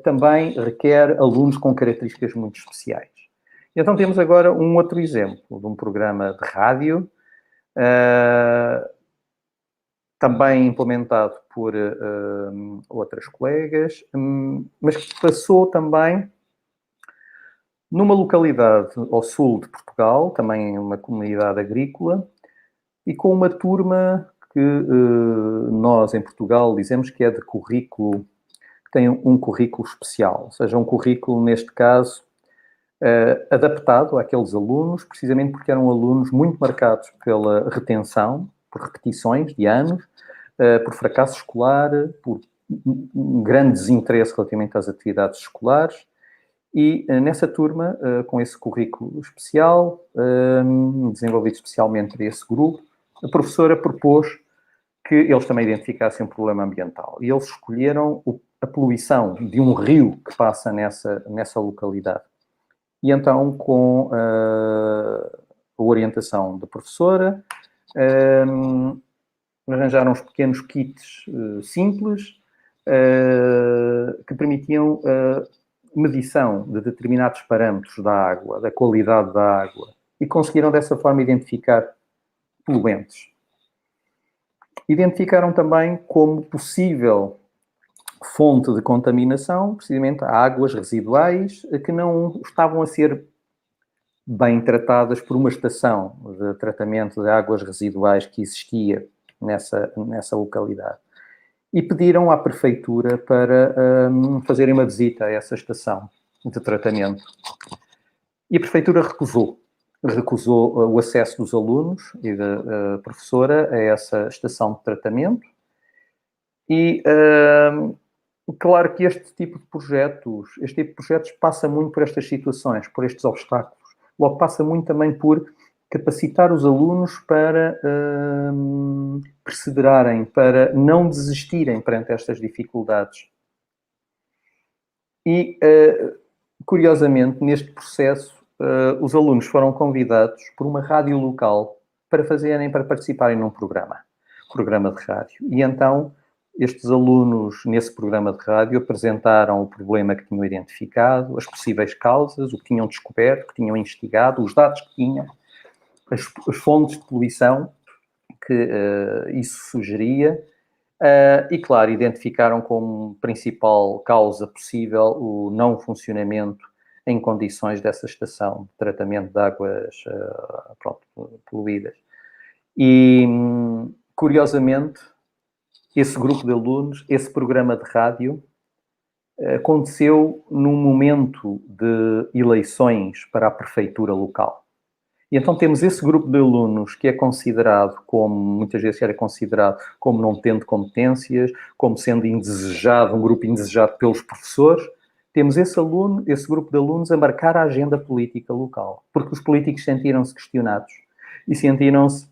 também requer alunos com características muito especiais. E então temos agora um outro exemplo de um programa de rádio, também implementado por outras colegas, mas que passou também numa localidade ao sul de Portugal, também uma comunidade agrícola, e com uma turma que nós, em Portugal, dizemos que é de currículo, que tem um currículo especial, ou seja, um currículo, neste caso, adaptado àqueles alunos, precisamente porque eram alunos muito marcados pela retenção, por repetições de anos, por fracasso escolar, por um grande desinteresse relativamente às atividades escolares. E nessa turma, com esse currículo especial, desenvolvido especialmente para esse grupo, a professora propôs que eles também identificassem um problema ambiental. E eles escolheram a poluição de um rio que passa nessa localidade. E então, com a orientação da professora, arranjaram uns pequenos kits simples que permitiam medição de determinados parâmetros da água, da qualidade da água, e conseguiram dessa forma identificar poluentes. Identificaram também como possível fonte de contaminação, precisamente águas residuais que não estavam a ser bem tratadas por uma estação de tratamento de águas residuais que existia nessa localidade. E pediram à prefeitura para fazerem uma visita a essa estação de tratamento. E a prefeitura recusou o acesso dos alunos e da professora a essa estação de tratamento. E claro que este tipo de projetos passa muito por estas situações, por estes obstáculos. Logo, passa muito também por capacitar os alunos para perseverarem, para não desistirem perante estas dificuldades. E, curiosamente, neste processo, os alunos foram convidados por uma rádio local para participarem num programa de rádio. E então, estes alunos, nesse programa de rádio, apresentaram o problema que tinham identificado, as possíveis causas, o que tinham descoberto, o que tinham investigado, os dados que tinham, as fontes de poluição que isso sugeria, e, claro, identificaram como principal causa possível o não funcionamento em condições dessa estação de tratamento de águas poluídas. E, curiosamente, esse grupo de alunos, esse programa de rádio, aconteceu num momento de eleições para a prefeitura local. E então temos esse grupo de alunos que é considerado como, muitas vezes era considerado como não tendo competências, como sendo indesejado, um grupo indesejado pelos professores. Temos esse grupo de alunos a marcar a agenda política local, porque os políticos sentiram-se questionados e sentiram-se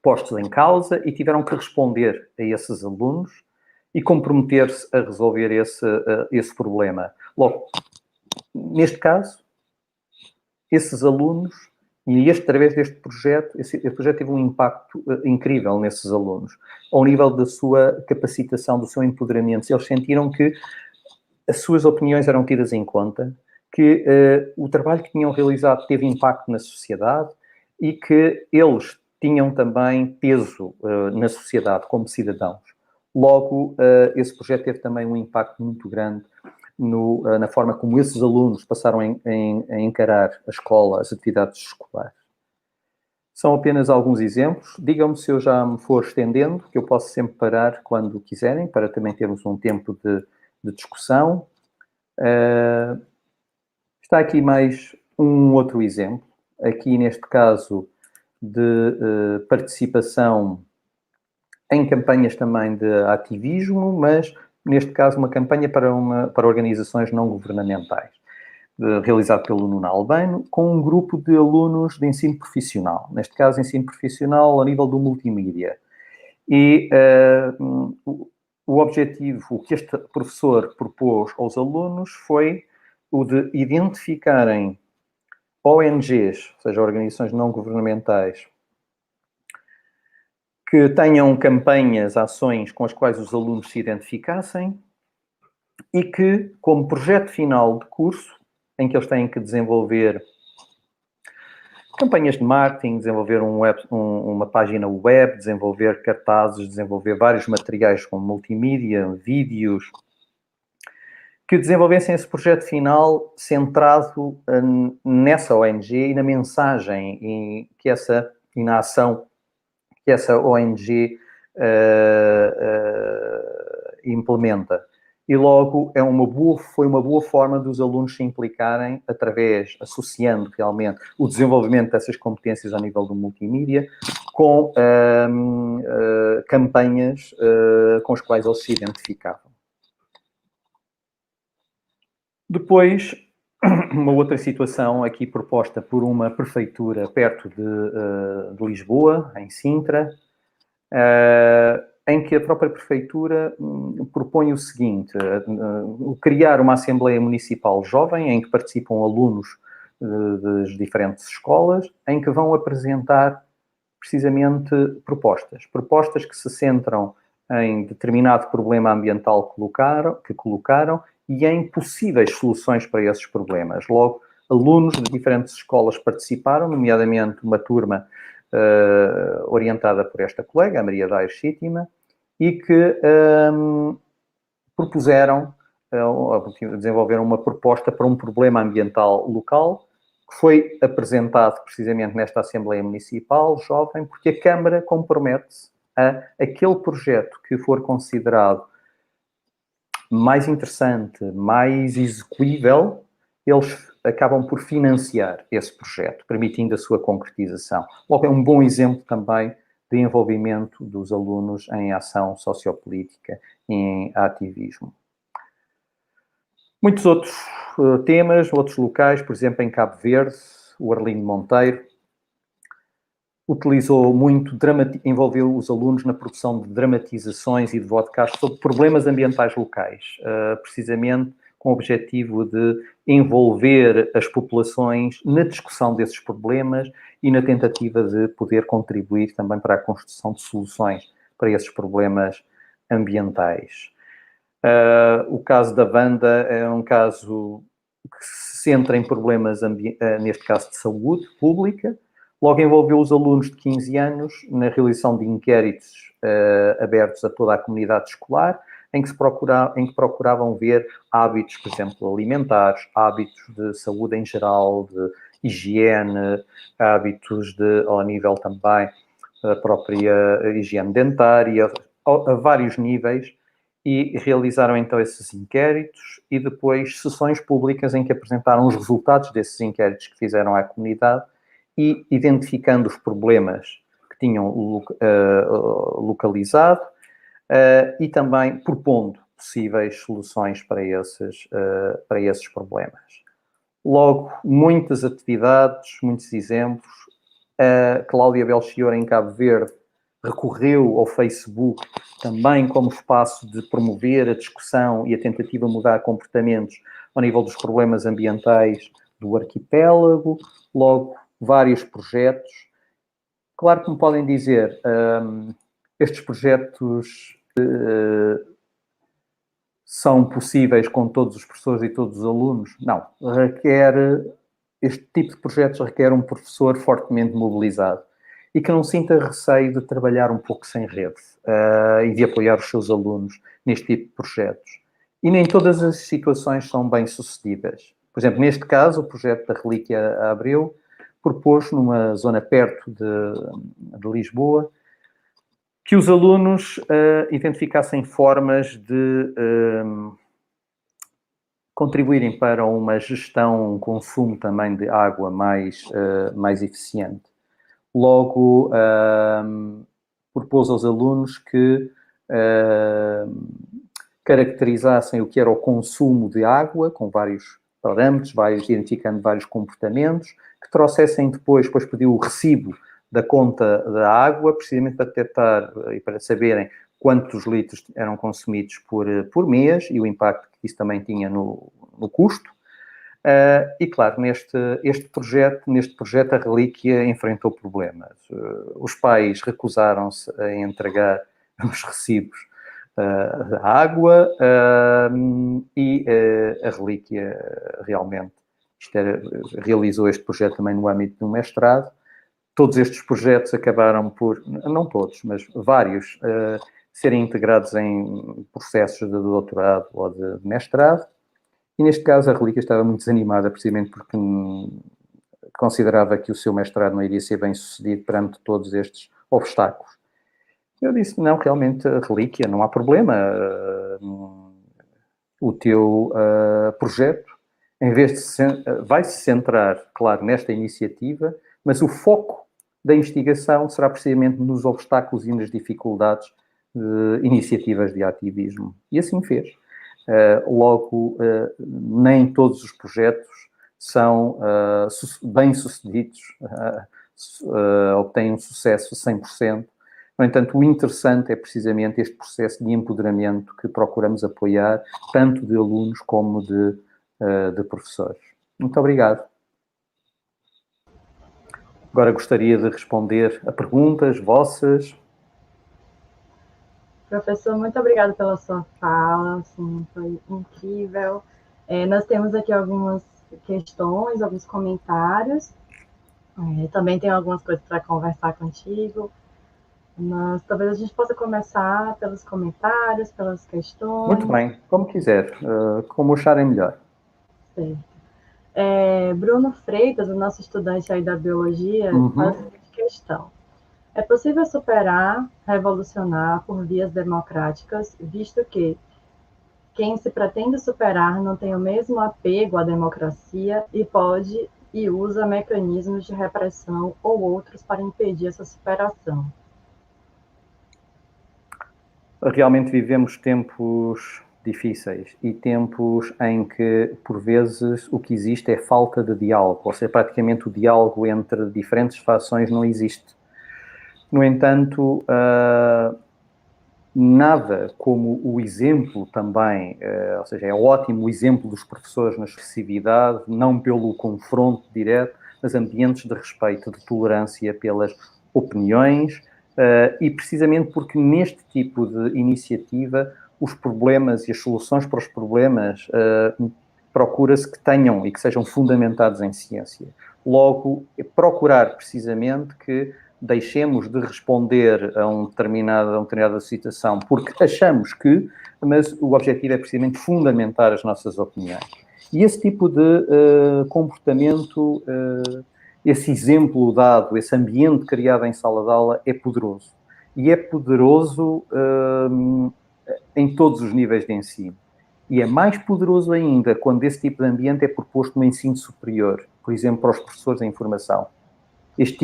postos em causa e tiveram que responder a esses alunos e comprometer-se a resolver esse problema. Logo, neste caso, esses alunos, e através deste projeto, esse projeto teve um impacto incrível nesses alunos, ao nível da sua capacitação, do seu empoderamento. Eles sentiram que as suas opiniões eram tidas em conta, que o trabalho que tinham realizado teve impacto na sociedade e que eles tinham também peso na sociedade como cidadãos. Logo, esse projeto teve também um impacto muito grande na forma como esses alunos passaram a encarar a escola, as atividades escolares. São apenas alguns exemplos. Digam-me se eu já me for estendendo, que eu posso sempre parar quando quiserem, para também termos um tempo de discussão. Está aqui mais um outro exemplo. Aqui, neste caso, de participação em campanhas também de ativismo, mas, neste caso, uma campanha para organizações não governamentais, realizado pelo Nuno Albano, com um grupo de alunos de ensino profissional. Neste caso, ensino profissional a nível do multimídia. E o objetivo, o que este professor propôs aos alunos foi o de identificarem ONGs, ou seja, organizações não governamentais, que tenham campanhas, ações com as quais os alunos se identificassem e que, como projeto final de curso, em que eles têm que desenvolver campanhas de marketing, desenvolver uma página web, desenvolver cartazes, desenvolver vários materiais como multimídia, vídeos, que desenvolvessem esse projeto final centrado nessa ONG e na mensagem e na ação que essa ONG implementa. E logo foi uma boa forma dos alunos se implicarem associando realmente o desenvolvimento dessas competências ao nível do multimídia com campanhas com as quais eles se identificavam. Depois, uma outra situação aqui proposta por uma prefeitura perto de Lisboa, em Sintra, em que a própria prefeitura propõe o seguinte, criar uma Assembleia Municipal Jovem, em que participam alunos das diferentes escolas, em que vão apresentar precisamente propostas que se centram em determinado problema ambiental que colocaram e em possíveis soluções para esses problemas. Logo, alunos de diferentes escolas participaram, nomeadamente uma turma orientada por esta colega, a Maria da Sétima, e que propuseram desenvolver uma proposta para um problema ambiental local, que foi apresentado precisamente nesta Assembleia Municipal Jovem, porque a Câmara compromete-se a aquele projeto que for considerado mais interessante, mais execuível, eles acabam por financiar esse projeto, permitindo a sua concretização. Logo, é um bom exemplo também de envolvimento dos alunos em ação sociopolítica e em ativismo. Muitos outros temas, outros locais, por exemplo, em Cabo Verde, o Arlindo Monteiro envolveu os alunos na produção de dramatizações e de podcasts sobre problemas ambientais locais, precisamente com o objetivo de envolver as populações na discussão desses problemas e na tentativa de poder contribuir também para a construção de soluções para esses problemas ambientais. O caso da Wanda é um caso que se centra em problemas, neste caso de saúde pública. Logo envolveu os alunos de 15 anos na realização de inquéritos abertos a toda a comunidade escolar, em que procuravam ver hábitos, por exemplo, alimentares, hábitos de saúde em geral, de higiene, hábitos ao nível também da própria higiene dentária, a vários níveis, e realizaram então esses inquéritos e depois sessões públicas em que apresentaram os resultados desses inquéritos que fizeram à comunidade e identificando os problemas que tinham localizado e também propondo possíveis soluções para esses problemas. Logo, muitas atividades, muitos exemplos. A Cláudia Belchior, em Cabo Verde, recorreu ao Facebook também como espaço de promover a discussão e a tentativa de mudar comportamentos ao nível dos problemas ambientais do arquipélago. Logo, vários projetos. Claro que me podem dizer, estes projetos são possíveis com todos os professores e todos os alunos? Não. Este tipo de projetos requer um professor fortemente mobilizado e que não sinta receio de trabalhar um pouco sem rede e de apoiar os seus alunos neste tipo de projetos. E nem todas as situações são bem-sucedidas. Por exemplo, neste caso, o projeto da Relíquia Abreu propôs, numa zona perto de Lisboa, que os alunos identificassem formas de contribuírem para uma gestão, um consumo também de água mais eficiente. Logo, propôs aos alunos que caracterizassem o que era o consumo de água, com vários parâmetros, identificando vários comportamentos, que trouxessem depois pediu o recibo da conta da água, precisamente para detectar e para saberem quantos litros eram consumidos por mês e o impacto que isso também tinha no custo. E, claro, neste projeto a Relíquia enfrentou problemas. Os pais recusaram-se a entregar os recibos da água e a Relíquia realmente realizou este projeto também no âmbito de um mestrado. Todos estes projetos acabaram por, não todos, mas vários, serem integrados em processos de doutorado ou de mestrado. E neste caso a Relíquia estava muito desanimada, precisamente porque considerava que o seu mestrado não iria ser bem sucedido perante todos estes obstáculos. Eu disse, não, realmente a Relíquia, não há problema. O teu projeto, em vez de vai se centrar, claro, nesta iniciativa, mas o foco da investigação será precisamente nos obstáculos e nas dificuldades de iniciativas de ativismo. E assim fez. Logo, nem todos os projetos são bem-sucedidos, obtêm um sucesso 100%. No entanto, o interessante é precisamente este processo de empoderamento que procuramos apoiar, tanto de alunos como de professores. Muito obrigado. Agora gostaria de responder a perguntas vossas. Professor, muito obrigada pela sua fala, assim, foi incrível. Nós temos aqui algumas questões, alguns comentários. Também tem algumas coisas para conversar contigo. Mas talvez a gente possa começar pelos comentários, pelas questões. Muito bem, como quiser, como acharem melhor. Certo. Bruno Freitas, o nosso estudante aí da biologia, faz a seguinte questão. É possível superar, revolucionar por vias democráticas, visto que quem se pretende superar não tem o mesmo apego à democracia e pode e usa mecanismos de repressão ou outros para impedir essa superação? Realmente vivemos tempos difíceis e tempos em que, por vezes, o que existe é falta de diálogo, ou seja, praticamente o diálogo entre diferentes fações não existe. No entanto, nada como o exemplo também, ou seja, é ótimo o exemplo dos professores na expressividade, não pelo confronto direto, mas ambientes de respeito, de tolerância pelas opiniões, e precisamente porque neste tipo de iniciativa os problemas e as soluções para os problemas procura-se que tenham e que sejam fundamentados em ciência. Logo, procurar precisamente que deixemos de responder a uma determinada situação porque achamos que, mas o objetivo é precisamente fundamentar as nossas opiniões. E esse tipo de comportamento, esse exemplo dado, esse ambiente criado em sala de aula é poderoso. E é poderoso em todos os níveis de ensino. E é mais poderoso ainda quando esse tipo de ambiente é proposto no ensino superior, por exemplo, para os professores da informação. Este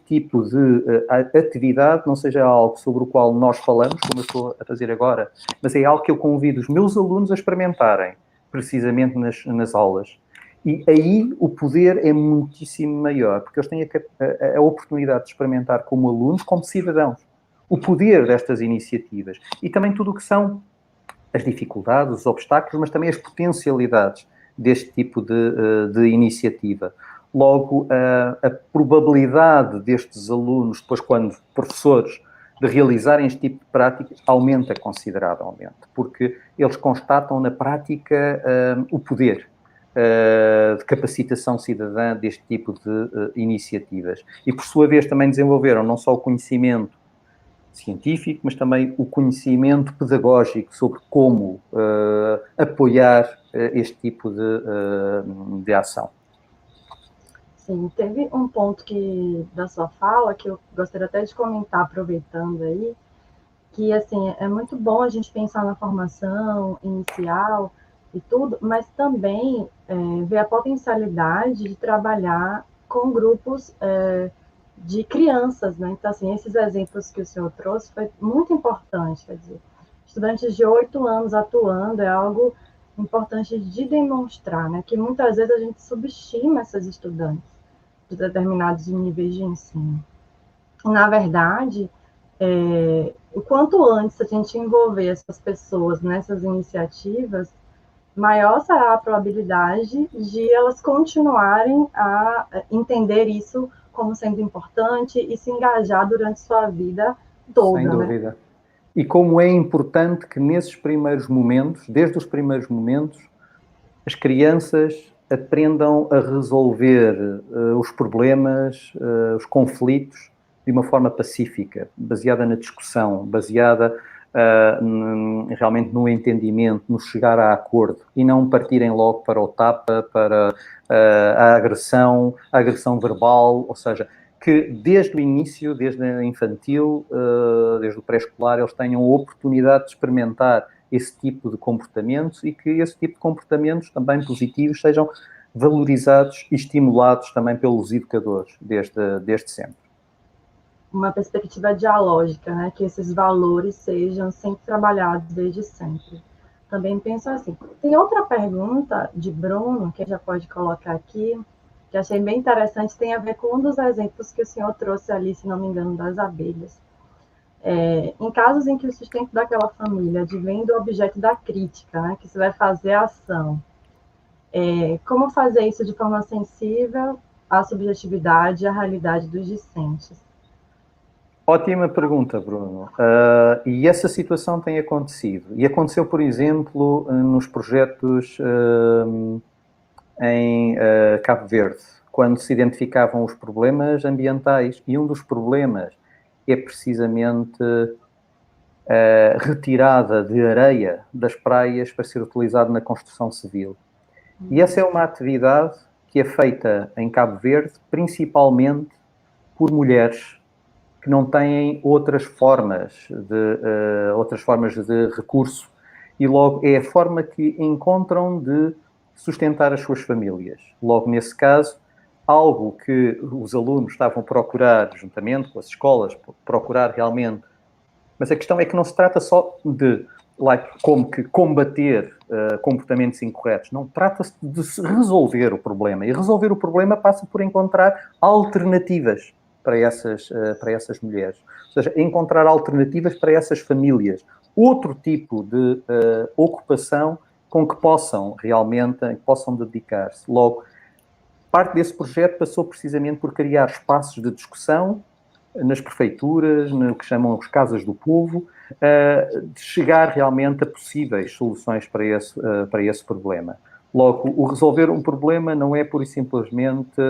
tipo de atividade não seja algo sobre o qual nós falamos, como eu estou a fazer agora, mas é algo que eu convido os meus alunos a experimentarem, precisamente nas aulas. E aí o poder é muitíssimo maior, porque eles têm a oportunidade de experimentar como alunos, como cidadãos, o poder destas iniciativas. E também tudo o que são as dificuldades, os obstáculos, mas também as potencialidades deste tipo de iniciativa. Logo, a probabilidade destes alunos, depois quando professores, de realizarem este tipo de prática, aumenta consideravelmente, porque eles constatam na prática o poder de capacitação cidadã deste tipo de iniciativas. E, por sua vez, também desenvolveram não só o conhecimento científico, mas também o conhecimento pedagógico sobre como apoiar este tipo de ação. Sim, teve um ponto da sua fala que eu gostaria até de comentar, aproveitando aí, que, assim, é muito bom a gente pensar na formação inicial e tudo, mas também ver a potencialidade de trabalhar com grupos de crianças, né? Então, assim, esses exemplos que o senhor trouxe foi muito importante, quer dizer, estudantes de 8 anos atuando é algo importante de demonstrar, né? Que muitas vezes a gente subestima esses estudantes de determinados níveis de ensino. Na verdade, o quanto antes a gente envolver essas pessoas nessas iniciativas, maior será a probabilidade de elas continuarem a entender isso como sendo importante e se engajar durante sua vida toda. Sem dúvida. Né? E como é importante que nesses primeiros momentos, desde os primeiros momentos, as crianças aprendam a resolver os problemas, os conflitos, de uma forma pacífica, baseada na discussão, baseada realmente no entendimento, no chegar a acordo, e não partirem logo para o tapa, para a agressão verbal, ou seja, que desde o início, desde a infantil, desde o pré-escolar, eles tenham a oportunidade de experimentar esse tipo de comportamentos e que esse tipo de comportamentos também positivos sejam valorizados e estimulados também pelos educadores desde sempre. Uma perspectiva dialógica, né? Que esses valores sejam sempre trabalhados desde sempre. Também penso assim. Tem outra pergunta de Bruno, que já pode colocar aqui, que achei bem interessante, tem a ver com um dos exemplos que o senhor trouxe ali, se não me engano, das abelhas. Em casos em que o sustento daquela família advém do objeto da crítica, né, que se vai fazer a ação, como fazer isso de forma sensível à subjetividade e à realidade dos discentes? Ótima pergunta, Bruno. E essa situação tem acontecido. E aconteceu, por exemplo, nos projetos em Cabo Verde, quando se identificavam os problemas ambientais. E um dos problemas é precisamente a retirada de areia das praias para ser utilizado na construção civil. E essa é uma atividade que é feita em Cabo Verde, principalmente por mulheres que não têm outras formas de recurso, e logo é a forma que encontram de sustentar as suas famílias. Logo, nesse caso, algo que os alunos estavam a procurar, juntamente com as escolas, procurar realmente, mas a questão é que não se trata só de como que combater comportamentos incorretos, não, trata-se de resolver o problema, e resolver o problema passa por encontrar alternativas para essas mulheres, ou seja, encontrar alternativas para essas famílias, outro tipo de ocupação com que possam dedicar-se. Logo, parte desse projeto passou precisamente por criar espaços de discussão nas prefeituras, no que chamam as casas do povo, de chegar realmente a possíveis soluções para esse problema. Logo, o resolver um problema não é pura e simplesmente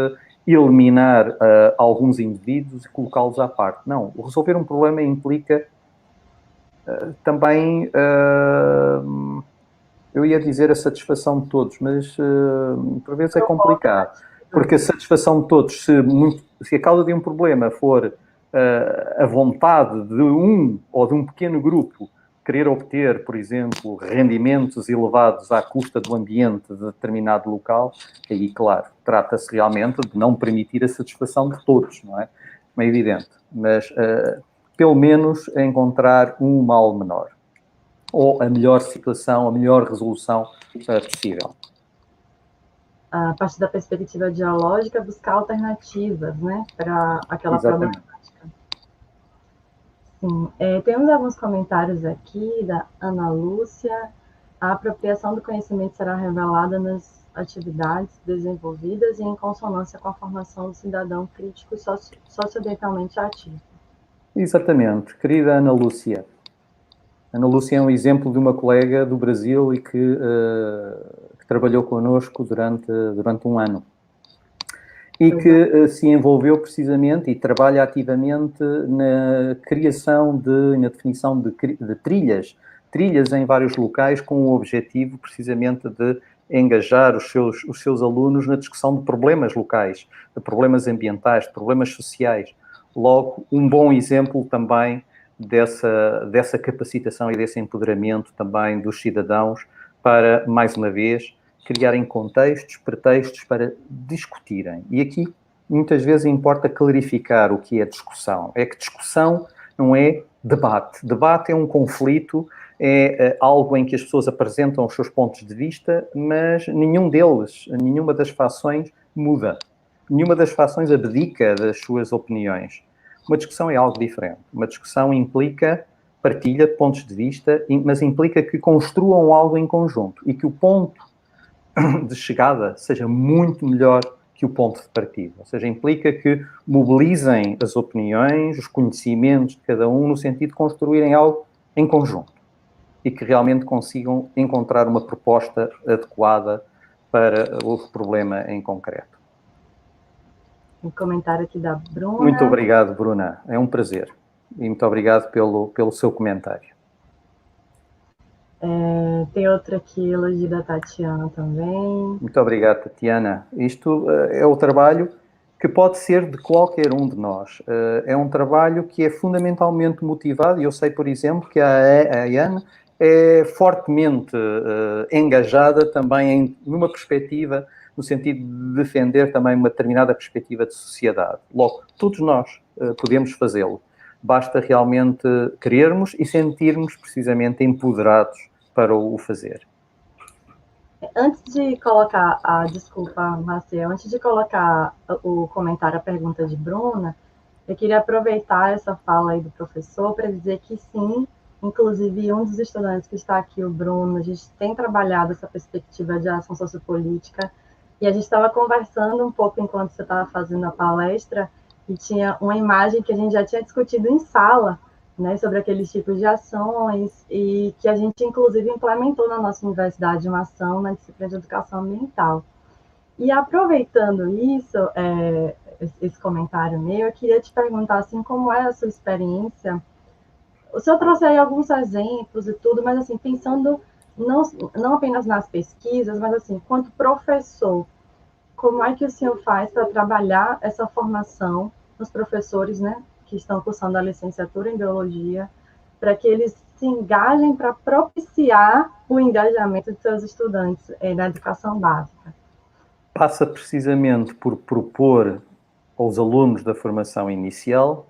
eliminar alguns indivíduos e colocá-los à parte. Não, o resolver um problema implica também, eu ia dizer a satisfação de todos, mas por vezes é complicado, porque a satisfação de todos, se a causa de um problema for a vontade de um ou de um pequeno grupo querer obter, por exemplo, rendimentos elevados à custa do ambiente de determinado local, aí, claro, trata-se realmente de não permitir a satisfação de todos, não é? É evidente. Mas, pelo menos, encontrar um mal menor. Ou a melhor situação, a melhor resolução possível. A partir da perspectiva dialógica, buscar alternativas, né, para aquela problemática. Sim, temos alguns comentários aqui da Ana Lúcia. A apropriação do conhecimento será revelada nas atividades desenvolvidas e em consonância com a formação do cidadão crítico socioambientalmente ativo. Exatamente, querida Ana Lúcia. Ana Lúcia é um exemplo de uma colega do Brasil e que trabalhou connosco durante um ano. E que se envolveu precisamente e trabalha ativamente na criação na definição de trilhas em vários locais, com o objetivo precisamente de engajar os seus alunos na discussão de problemas locais, de problemas ambientais, de problemas sociais. Logo, um bom exemplo também dessa capacitação e desse empoderamento também dos cidadãos para, mais uma vez, criarem contextos, pretextos para discutirem. E aqui, muitas vezes, importa clarificar o que é discussão. É que discussão não é debate. Debate é um conflito, é algo em que as pessoas apresentam os seus pontos de vista, mas nenhuma das fações muda. Nenhuma das fações abdica das suas opiniões. Uma discussão é algo diferente. Uma discussão implica partilha pontos de vista, mas implica que construam algo em conjunto e que o ponto de chegada seja muito melhor que o ponto de partida. Ou seja, implica que mobilizem as opiniões, os conhecimentos de cada um no sentido de construírem algo em conjunto e que realmente consigam encontrar uma proposta adequada para o problema em concreto. Um comentário aqui da Bruna. Muito obrigado, Bruna. É um prazer. E muito obrigado pelo seu comentário. Tem outra aqui, elogio da Tatiana também. Muito obrigado, Tatiana. Isto é o trabalho que pode ser de qualquer um de nós. É um trabalho que é fundamentalmente motivado, e eu sei, por exemplo, que a Ana é fortemente engajada também numa perspectiva, no sentido de defender também uma determinada perspectiva de sociedade. Logo, todos nós podemos fazê-lo. Basta realmente querermos e sentirmos precisamente empoderados para o fazer. Antes de colocar desculpa, Marcel, antes de colocar o comentário, a pergunta de Bruna, eu queria aproveitar essa fala aí do professor para dizer que sim, inclusive um dos estudantes que está aqui, o Bruno, a gente tem trabalhado essa perspectiva de ação sociopolítica e a gente estava conversando um pouco enquanto você estava fazendo a palestra e tinha uma imagem que a gente já tinha discutido em sala, né, sobre aqueles tipos de ações e que a gente, inclusive, implementou na nossa universidade uma ação na disciplina de educação ambiental. E aproveitando isso, esse comentário meu, eu queria te perguntar, assim, como é a sua experiência? O senhor trouxe aí alguns exemplos e tudo, mas, assim, pensando não apenas nas pesquisas, mas, assim, quanto professor, como é que o senhor faz para trabalhar essa formação nos professores, né, que estão cursando a licenciatura em Biologia, para que eles se engajem para propiciar o engajamento de seus estudantes na educação básica? Passa precisamente por propor aos alunos da formação inicial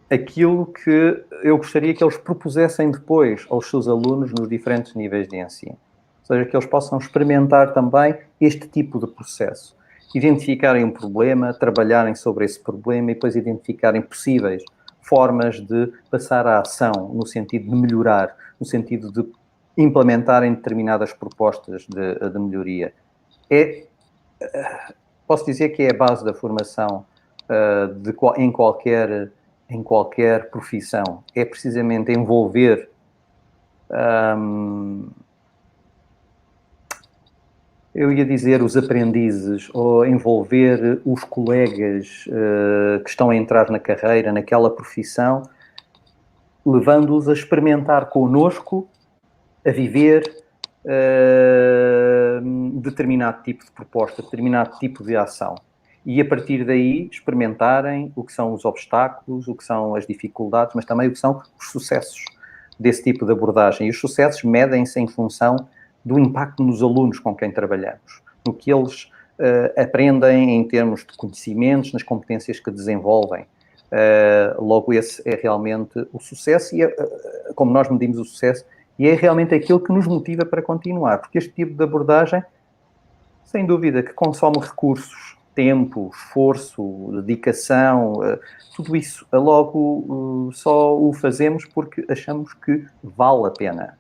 aquilo que eu gostaria que eles propusessem depois aos seus alunos nos diferentes níveis de ensino. Ou seja, que eles possam experimentar também este tipo de processo. Identificarem um problema, trabalharem sobre esse problema e depois identificarem possíveis formas de passar à ação, no sentido de melhorar, no sentido de implementarem determinadas propostas de melhoria. Posso dizer que é a base da formação em qualquer profissão. É precisamente envolver eu ia dizer os aprendizes, ou envolver os colegas que estão a entrar na carreira, naquela profissão, levando-os a experimentar connosco, a viver determinado tipo de proposta, determinado tipo de ação. E a partir daí experimentarem o que são os obstáculos, o que são as dificuldades, mas também o que são os sucessos desse tipo de abordagem. E os sucessos medem-se em função do impacto nos alunos com quem trabalhamos, no que eles aprendem em termos de conhecimentos, nas competências que desenvolvem. Logo, esse é realmente o sucesso, e como nós medimos o sucesso, e é realmente aquilo que nos motiva para continuar, porque este tipo de abordagem, sem dúvida, que consome recursos, tempo, esforço, dedicação, tudo isso, logo só o fazemos porque achamos que vale a pena.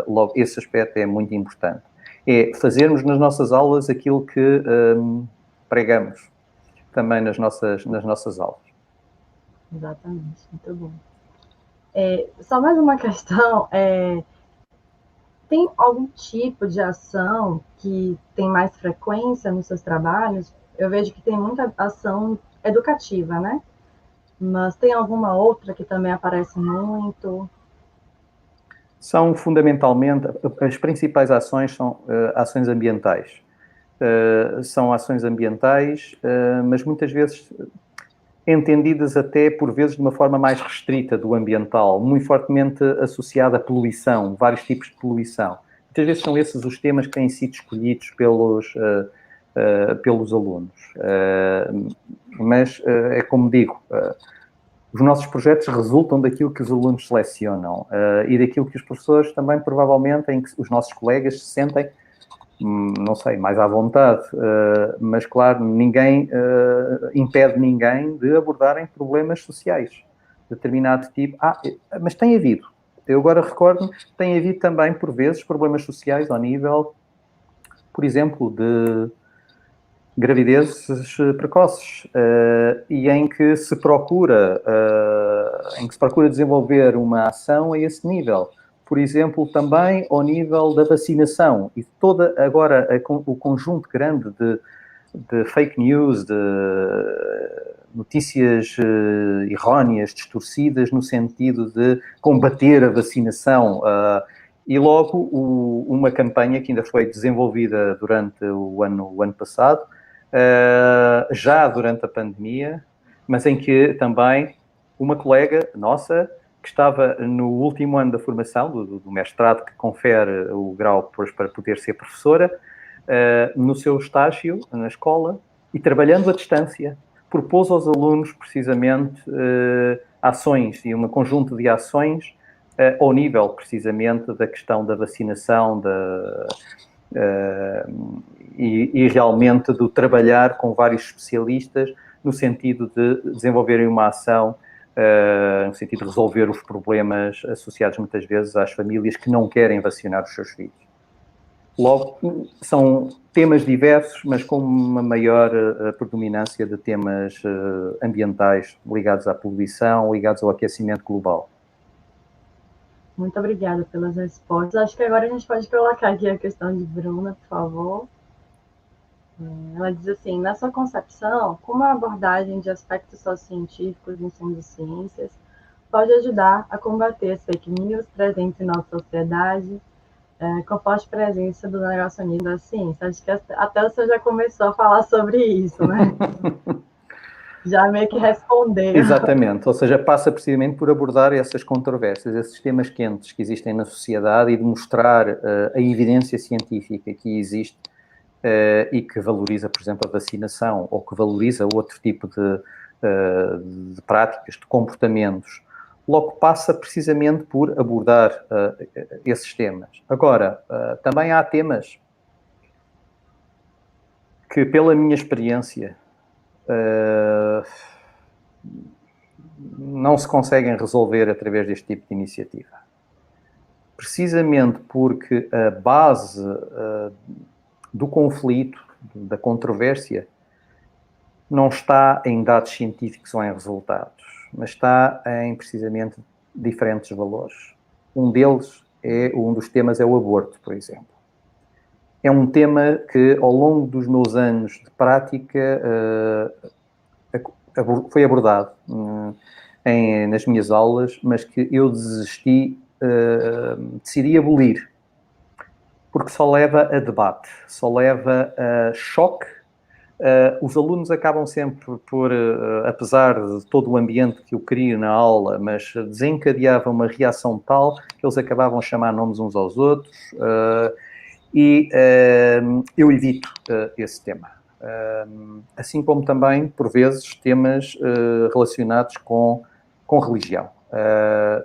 Logo, esse aspecto é muito importante. É fazermos nas nossas aulas aquilo que pregamos também nas nossas aulas. Exatamente, muito bom. Só mais uma questão, tem algum tipo de ação que tem mais frequência nos seus trabalhos? Eu vejo que tem muita ação educativa, né? Mas tem alguma outra que também aparece muito? São fundamentalmente, as principais ações são ações ambientais. São ações ambientais, mas muitas vezes entendidas até, por vezes, de uma forma mais restrita do ambiental, muito fortemente associada à poluição, vários tipos de poluição. Muitas vezes são esses os temas que têm sido escolhidos pelos alunos. Mas, é como digo, os nossos projetos resultam daquilo que os alunos selecionam e daquilo que os professores também, provavelmente, em que os nossos colegas se sentem, não sei, mais à vontade, mas, claro, ninguém impede ninguém de abordarem problemas sociais. determinado tipo. Mas tem havido. Eu agora recordo-me, tem havido também, por vezes, problemas sociais ao nível, por exemplo, de gravidezes precoces, e em que se procura desenvolver uma ação a esse nível. Por exemplo, também ao nível da vacinação. E toda agora o conjunto grande de fake news, de notícias erróneas, distorcidas, no sentido de combater a vacinação. E logo uma campanha que ainda foi desenvolvida durante o ano passado, já durante a pandemia, mas em que também uma colega nossa, que estava no último ano da formação, do mestrado, que confere o grau depois para poder ser professora, no seu estágio na escola e trabalhando à distância, propôs aos alunos precisamente ações e um conjunto de ações ao nível precisamente da questão da vacinação e realmente do trabalhar com vários especialistas no sentido de desenvolverem uma ação no sentido de resolver os problemas associados muitas vezes às famílias que não querem vacinar os seus filhos. Logo, são temas diversos, mas com uma maior predominância de temas ambientais ligados à poluição, ligados ao aquecimento global. Muito obrigada pelas respostas. Acho que agora a gente pode colocar aqui a questão de Bruna, por favor. Ela diz assim, na sua concepção, como a abordagem de aspectos sociocientíficos no ensino de ciências pode ajudar a combater as fake news presentes em nossa sociedade, com a forte presença do negacionismo da ciência? Acho que até você já começou a falar sobre isso, né? Já meio que respondeu. Exatamente, ou seja, passa precisamente por abordar essas controvérsias, esses temas quentes que existem na sociedade e demonstrar a evidência científica que existe e que valoriza, por exemplo, a vacinação ou que valoriza outro tipo de práticas, de comportamentos. Logo passa precisamente por abordar esses temas. Agora, também há temas que, pela minha experiência, não se conseguem resolver através deste tipo de iniciativa. Precisamente porque a base do conflito, da controvérsia, não está em dados científicos ou em resultados, mas está em, precisamente, diferentes valores. Um dos temas é o aborto, por exemplo. É um tema que, ao longo dos meus anos de prática, foi abordado nas minhas aulas, mas que eu decidi abolir, porque só leva a debate, só leva a choque. Os alunos acabam sempre por, apesar de todo o ambiente que eu crio na aula, mas desencadeava uma reação tal que eles acabavam a chamar nomes uns aos outros, e eu evito esse tema. Assim como também, por vezes, temas relacionados com religião.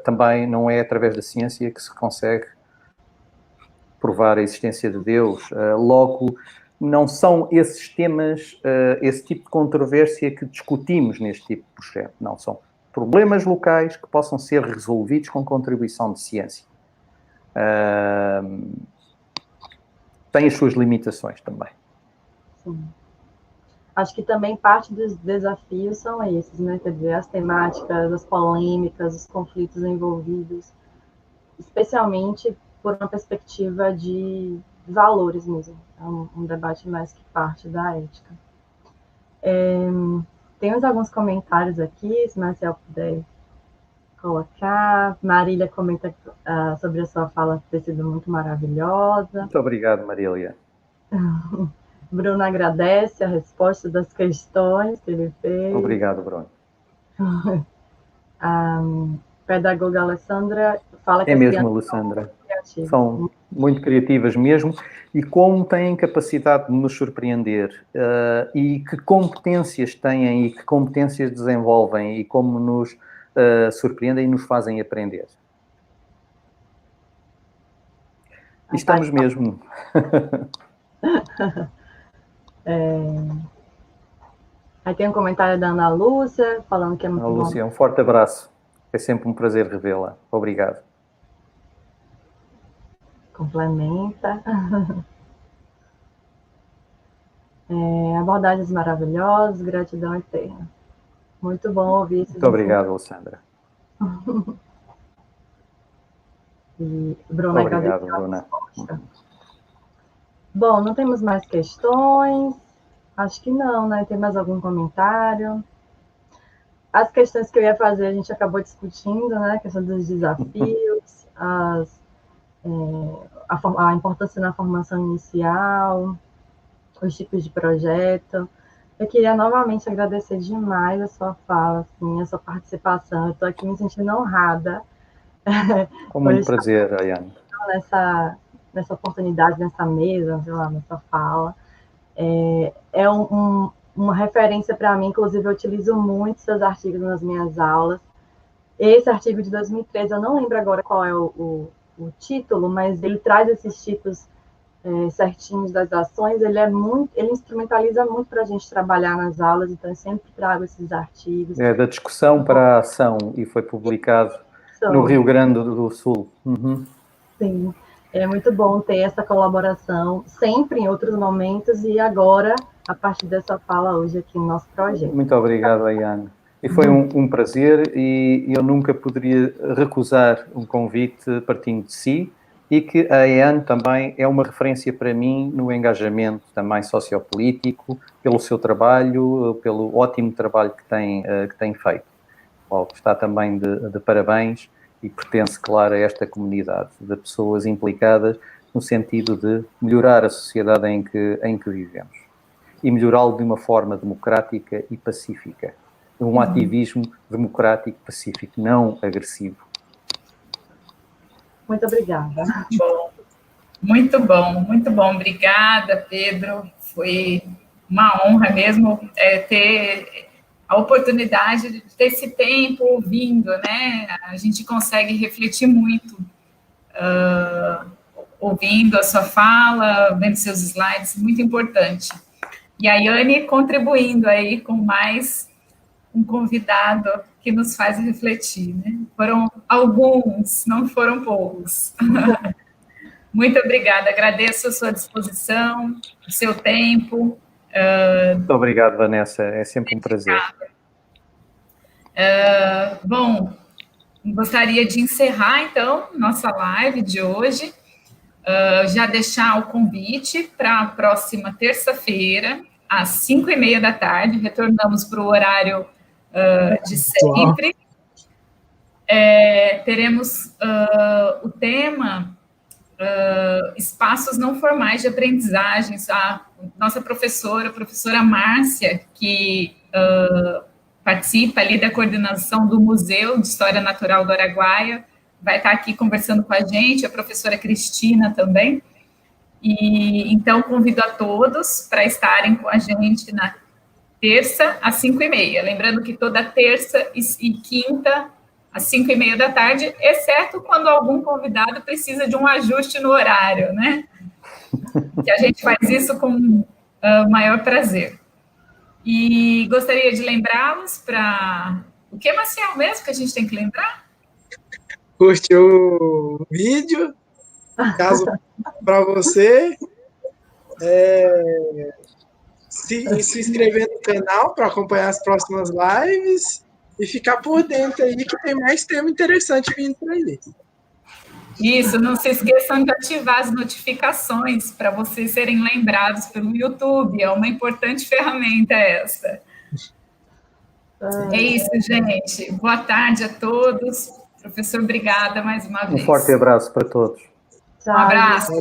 Também não é através da ciência que se consegue provar a existência de Deus. Logo, não são esses temas, esse tipo de controvérsia que discutimos neste tipo de projeto. Não, são problemas locais que possam ser resolvidos com contribuição de ciência. Tem as suas limitações também. Sim. Acho que também parte dos desafios são esses, né? Quer dizer, as temáticas, as polêmicas, os conflitos envolvidos, especialmente por uma perspectiva de valores mesmo. É um debate mais que parte da ética. Temos alguns comentários aqui, se Marcel puder colocar. Marília comenta sobre a sua fala ter sido muito maravilhosa. Muito obrigado, Marília. Bruno agradece a resposta das questões que ele fez. Obrigado, Bruno. A pedagoga Alessandra fala que é mesmo, Alessandra. São muito criativas mesmo, e como têm capacidade de nos surpreender, e que competências têm e que competências desenvolvem e como nos surpreendem e nos fazem aprender. E estamos mesmo. Aí tem um comentário da Ana Lúcia, falando que é muito Ana Lúcia, bom. um forte abraço. É sempre um prazer revê-la. Obrigado. Complementa. Abordagens maravilhosas, gratidão eterna. Muito bom ouvir esses Muito obrigado, Alessandra. E Bruna, obrigado, Bruna. Bom, não temos mais questões? Acho que não, né? Tem mais algum comentário? As questões que eu ia fazer, a gente acabou discutindo, né? A questão dos desafios, a importância na formação inicial, os tipos de projeto. Eu queria novamente agradecer demais a sua fala, assim, a sua participação. Eu estou aqui me sentindo honrada. Com muito prazer, Ayane. Nessa oportunidade, nessa mesa, sei lá, nessa fala. É uma referência para mim, inclusive eu utilizo muito seus artigos nas minhas aulas. Esse artigo de 2013, eu não lembro agora qual é o título, mas ele traz esses tipos certinhos das ações, ele instrumentaliza muito para a gente trabalhar nas aulas, então eu sempre trago esses artigos. Da discussão para a ação, e foi publicado no Rio Grande do Sul. Uhum. Sim, é muito bom ter essa colaboração, sempre em outros momentos, e agora, a partir dessa fala hoje aqui no nosso projeto. Muito obrigado, Ayane. E foi um prazer, e eu nunca poderia recusar um convite partindo de si, e que a Ayane também é uma referência para mim no engajamento também sociopolítico, pelo seu trabalho, pelo ótimo trabalho que tem feito. Está também de parabéns e pertence, claro, a esta comunidade de pessoas implicadas no sentido de melhorar a sociedade em que vivemos e melhorá-lo de uma forma democrática e pacífica. Um ativismo democrático e pacífico, não agressivo. Muito obrigada. Muito bom. Obrigada, Pedro. Foi uma honra mesmo ter a oportunidade de ter esse tempo ouvindo, né? A gente consegue refletir muito ouvindo a sua fala, vendo seus slides, muito importante. E a Ayane contribuindo aí com mais um convidado que nos faz refletir, né? Foram alguns, não foram poucos. Muito obrigada, agradeço a sua disposição, o seu tempo. Muito obrigado, Vanessa, é sempre um prazer. Bom, gostaria de encerrar, então, nossa live de hoje, já deixar o convite para a próxima terça-feira, às 5h30 da tarde, retornamos para o horário de sempre. Teremos o tema espaços não formais de aprendizagens. A nossa professora, a professora Márcia, que participa ali da coordenação do Museu de História Natural do Araguaia, vai estar aqui conversando com a gente, a professora Cristina também. E então convido a todos para estarem com a gente na terça, às 5h30. Lembrando que toda terça e quinta, às 5h30 da tarde, exceto quando algum convidado precisa de um ajuste no horário, né? Que a gente faz isso com o maior prazer. E gostaria de lembrá-los para... O que, Maciel, mesmo que a gente tem que lembrar? Curte o vídeo, caso para você. Se inscrever no canal para acompanhar as próximas lives e ficar por dentro aí que tem mais tema interessante vindo por aí. Isso, não se esqueçam de ativar as notificações para vocês serem lembrados pelo YouTube, é uma importante ferramenta essa. É isso, gente. Boa tarde a todos. Professor, obrigada mais uma vez. Um forte abraço para todos. Um abraço.